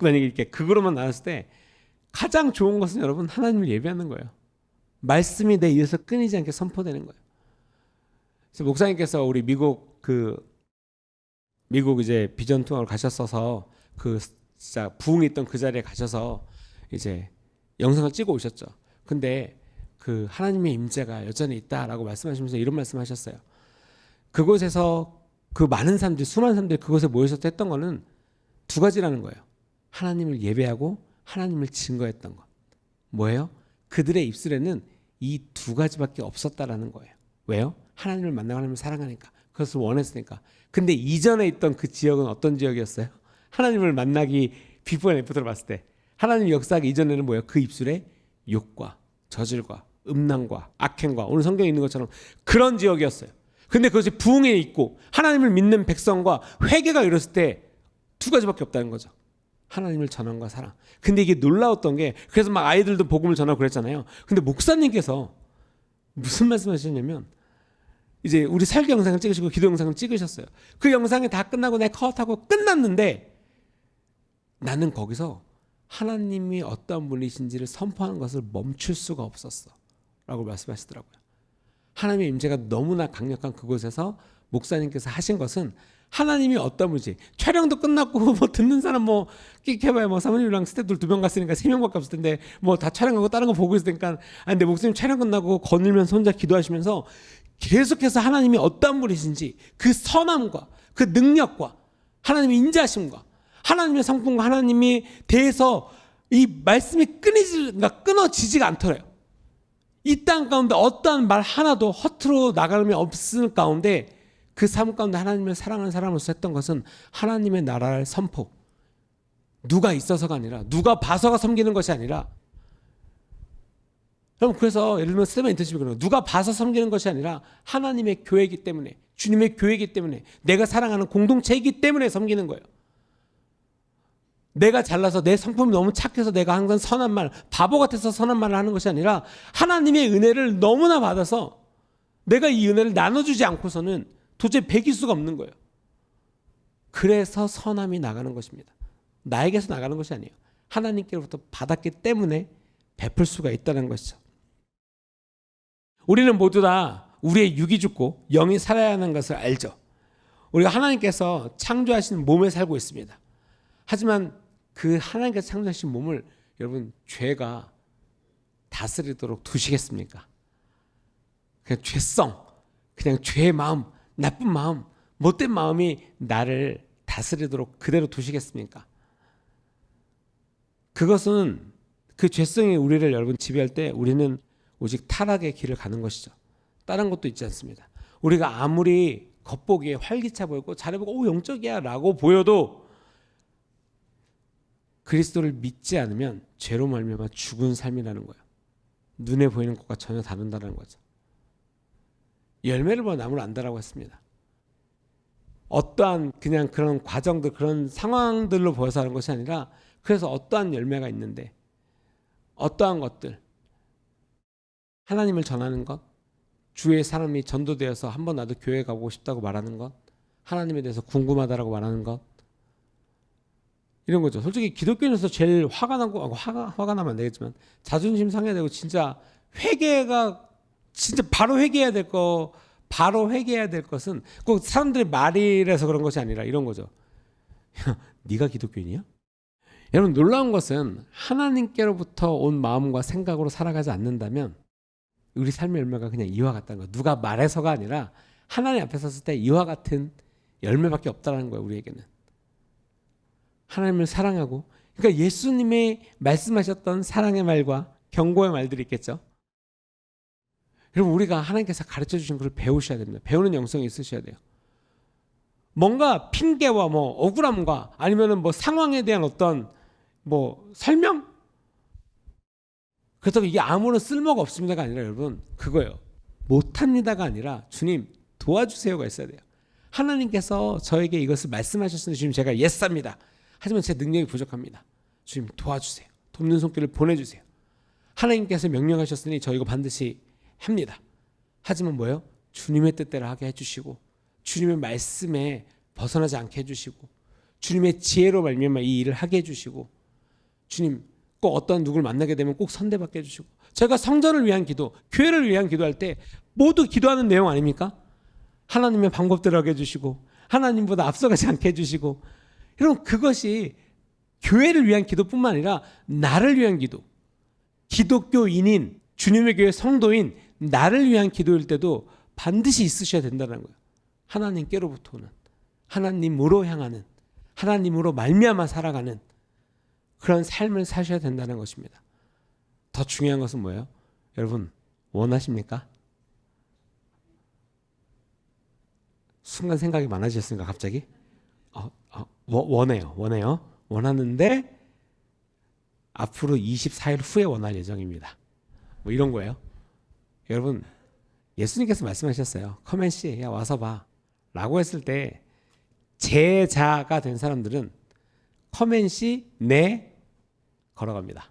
만약에 이렇게 극으로만 나왔을 때 가장 좋은 것은 여러분 하나님을 예배하는 거예요. 말씀이 내 입에서 끊이지 않게 선포되는 거예요. 그래서 목사님께서 우리 미국 이제 비전 투어를 가셨어서 그 진짜 부흥이 있던 그 자리에 가셔서 이제 영상을 찍어 오셨죠. 근데 그 하나님의 임재가 여전히 있다라고 말씀하시면서 이런 말씀하셨어요. 그곳에서 그 많은 사람들이 수많은 사람들이 그곳에 모여서 했던 거는 두 가지라는 거예요. 하나님을 예배하고 하나님을 증거했던 것. 뭐예요? 그들의 입술에는 이 두 가지밖에 없었다라는 거예요. 왜요? 하나님을 만나고 하나님을 사랑하니까. 그것을 원했으니까. 근데 이전에 있던 그 지역은 어떤 지역이었어요? 하나님을 만나기 비포 앤 애프터로 봤을 때 하나님 역사하기 이전에는 뭐예요? 그 입술에 욕과 저질과 음란과 악행과 오늘 성경에 있는 것처럼 그런 지역이었어요. 근데 그것이 부흥에 있고 하나님을 믿는 백성과 회개가 이뤘을 때 두 가지밖에 없다는 거죠. 하나님을 전함과 사랑. 근데 이게 놀라웠던 게 그래서 막 아이들도 복음을 전하고 그랬잖아요. 근데 목사님께서 무슨 말씀하셨냐면 이제 우리 설교 영상을 찍으시고 기도 영상을 찍으셨어요. 그 영상이 다 끝나고 내가 컷하고 끝났는데 나는 거기서 하나님이 어떤 분이신지를 선포하는 것을 멈출 수가 없었어 라고 말씀하시더라고요. 하나님의 임재가 너무나 강력한 그곳에서 목사님께서 하신 것은 하나님이 어떤 분인지 촬영도 끝났고 뭐 듣는 사람 뭐 끽해봐야 뭐 사모님이랑 스태프들 2명 갔으니까 3명밖에 없을 텐데 뭐 다 촬영하고 다른 거 보고 있으니까 근데 목사님 촬영 끝나고 거닐면서 혼자 기도하시면서 계속해서 하나님이 어떤 분이신지 그 선함과 그 능력과 하나님의 인자하심과 하나님의 성품과 하나님이 대해서 이 말씀이 끊어지지가 않더래요. 이 땅 가운데 어떠한 말 하나도 허투루 나가름이 없을 가운데 그 삶 가운데 하나님을 사랑하는 사람으로서 했던 것은 하나님의 나라를 선포. 누가 있어서가 아니라 누가 봐서가 섬기는 것이 아니라 여러분 그래서 예를 들면 스테반 인턴십이 그런 거예요. 누가 봐서 섬기는 것이 아니라 하나님의 교회이기 때문에 주님의 교회이기 때문에 내가 사랑하는 공동체이기 때문에 섬기는 거예요. 내가 잘나서 내 성품이 너무 착해서 내가 항상 선한 말, 바보 같아서 선한 말을 하는 것이 아니라 하나님의 은혜를 너무나 받아서 내가 이 은혜를 나눠주지 않고서는 도저히 배길 수가 없는 거예요. 그래서 선함이 나가는 것입니다. 나에게서 나가는 것이 아니에요. 하나님께로부터 받았기 때문에 베풀 수가 있다는 것이죠. 우리는 모두 다 우리의 육이 죽고 영이 살아야 하는 것을 알죠. 우리가 하나님께서 창조하신 몸에 살고 있습니다. 하지만 그 하나님께서 창조하신 몸을 여러분 죄가 다스리도록 두시겠습니까? 그냥 죄성, 그냥 죄의 마음, 나쁜 마음, 못된 마음이 나를 다스리도록 그대로 두시겠습니까? 그것은 그 죄성이 우리를 여러분 지배할 때 우리는 오직 타락의 길을 가는 것이죠. 다른 것도 있지 않습니다. 우리가 아무리 겉보기에 활기차 보이고 잘해보고 영적이야 라고 보여도 그리스도를 믿지 않으면 죄로 말미암아 죽은 삶이라는 거예요. 눈에 보이는 것과 전혀 다른다는 거죠. 열매를 보아 나무를 안다라고 했습니다. 어떠한 그냥 그런 과정들, 그런 상황들로 보여서 하는 것이 아니라 그래서 어떠한 열매가 있는데 어떠한 것들, 하나님을 전하는 것, 주의 사람이 전도되어서 한 번 나도 교회 가보고 싶다고 말하는 것, 하나님에 대해서 궁금하다라고 말하는 것, 이런 거죠. 솔직히 기독교인에서 제일 화가 나고 화가 나면 안 되겠지만 자존심 상해야 되고 진짜 회개가 진짜 바로 회개해야 될 것은 꼭 사람들의 말이라서 그런 것이 아니라 이런 거죠. 야, 네가 기독교인이야? 여러분 놀라운 것은 하나님께로부터 온 마음과 생각으로 살아가지 않는다면 우리 삶의 열매가 그냥 이와 같다는 거예요. 누가 말해서가 아니라 하나님 앞에 섰을 때 이와 같은 열매밖에 없다는 거예요. 우리에게는 하나님을 사랑하고, 그러니까 예수님이 말씀하셨던 사랑의 말과 경고의 말들이 있겠죠. 여러분 우리가 하나님께서 가르쳐 주신 것을 배우셔야 됩니다. 배우는 영성이 있으셔야 돼요. 뭔가 핑계와 뭐 억울함과 아니면은 뭐 상황에 대한 어떤 뭐 설명, 그렇다고 이게 아무런 쓸모가 없습니다가 아니라 여러분 그거예요. 못합니다가 아니라 주님 도와주세요가 있어야 돼요. 하나님께서 저에게 이것을 말씀하셨으니 주님 제가 예스합니다. 하지만 제 능력이 부족합니다. 주님 도와주세요. 돕는 손길을 보내주세요. 하나님께서 명령하셨으니 저 이거 반드시 합니다. 하지만 뭐예요? 주님의 뜻대로 하게 해주시고 주님의 말씀에 벗어나지 않게 해주시고 주님의 지혜로 말미암아 이 일을 하게 해주시고 주님 꼭 어떤 누구를 만나게 되면 꼭 선대받게 해주시고 제가 성전을 위한 기도, 교회를 위한 기도할 때 모두 기도하는 내용 아닙니까? 하나님의 방법대로 하게 해주시고 하나님보다 앞서가지 않게 해주시고 여러분 그것이 교회를 위한 기도뿐만 아니라 나를 위한 기도, 기독교인인 주님의 교회 성도인 나를 위한 기도일 때도 반드시 있으셔야 된다는 거예요. 하나님께로부터 오는, 하나님으로 향하는, 하나님으로 말미암아 살아가는 그런 삶을 사셔야 된다는 것입니다. 더 중요한 것은 뭐예요? 여러분 원하십니까? 순간 생각이 많아지셨습니까 갑자기? 원해요. 원하는데 앞으로 24일 후에 원할 예정입니다. 뭐 이런 거예요. 여러분 예수님께서 말씀하셨어요. 커맨씨 야 와서 봐 라고 했을 때 제자가 된 사람들은 커맨씨 네 걸어갑니다.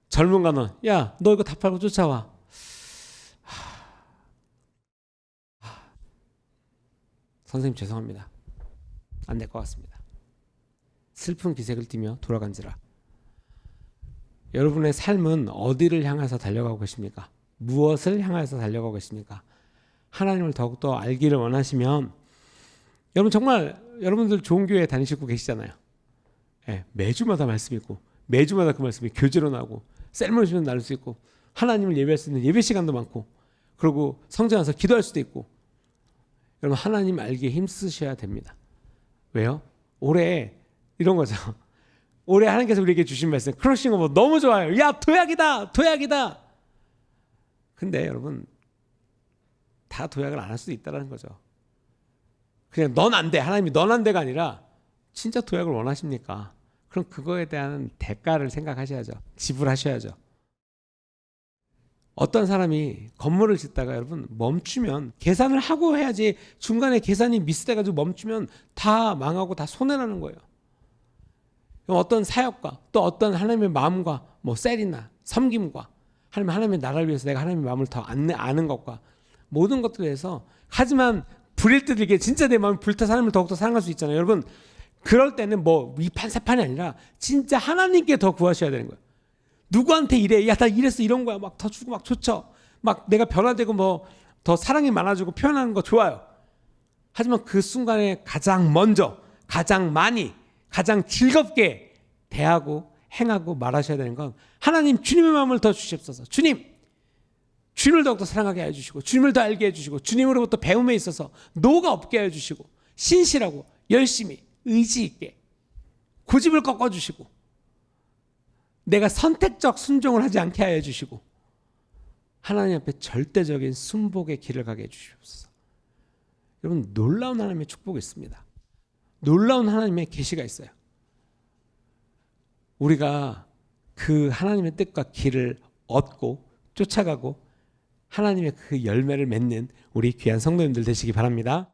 젊은 가는 야 너 이거 다 팔고 쫓아와. 선생님 죄송합니다. 안 될 것 같습니다. 슬픈 기색을 띠며 돌아간지라. 여러분의 삶은 어디를 향해서 달려가고 계십니까? 무엇을 향해서 달려가고 계십니까? 하나님을 더욱더 알기를 원하시면 여러분 정말 여러분들 좋은 교회 다니시고 계시잖아요. 네, 매주마다 말씀 있고 매주마다 그 말씀이 교제로 나오고 셀머니 시간 나눌 수 있고 하나님을 예배할 수 있는 예배 시간도 많고 그리고 성전 와서 기도할 수도 있고 여러분 하나님 알기에 힘쓰셔야 됩니다. 왜요? 올해 이런 거죠. 올해 하나님께서 우리에게 주신 말씀 크러싱 오버 너무 좋아요. 야 도약이다. 근데 여러분 다 도약을 안 할 수도 있다는 거죠. 그냥 넌 안 돼. 하나님이 넌 안 돼가 아니라 진짜 도약을 원하십니까? 그럼 그거에 대한 대가를 생각하셔야죠. 지불하셔야죠. 어떤 사람이 건물을 짓다가 여러분 멈추면 계산을 하고 해야지 중간에 계산이 미스돼가지고 멈추면 다 망하고 다 손해라는 거예요. 어떤 사역과 또 어떤 하나님의 마음과 뭐 셀이나 섬김과 하나님의 나라를 위해서 내가 하나님의 마음을 더 아는 것과 모든 것들에 대해서 하지만 불일 듯 이게 진짜 내 마음이 불타서 하나님을 더욱더 사랑할 수 있잖아요. 여러분 그럴 때는 뭐 위판사판이 아니라 진짜 하나님께 더 구하셔야 되는 거예요. 누구한테 이래? 야, 나 이랬어 이런 거야. 막 더 주고 막 좋죠. 막 내가 변화되고 뭐 더 사랑이 많아지고 표현하는 거 좋아요. 하지만 그 순간에 가장 먼저, 가장 많이, 가장 즐겁게 대하고 행하고 말하셔야 되는 건 하나님 주님의 마음을 더 주십소서. 주님을 더욱더 사랑하게 해주시고 주님을 더 알게 해주시고 주님으로부터 배움에 있어서 노가 없게 해주시고 신실하고 열심히 의지 있게 고집을 꺾어주시고 내가 선택적 순종을 하지 않게 하여 주시고 하나님 앞에 절대적인 순복의 길을 가게 해주시옵소서. 여러분 놀라운 하나님의 축복이 있습니다. 놀라운 하나님의 계시가 있어요. 우리가 그 하나님의 뜻과 길을 얻고 쫓아가고 하나님의 그 열매를 맺는 우리 귀한 성도님들 되시기 바랍니다.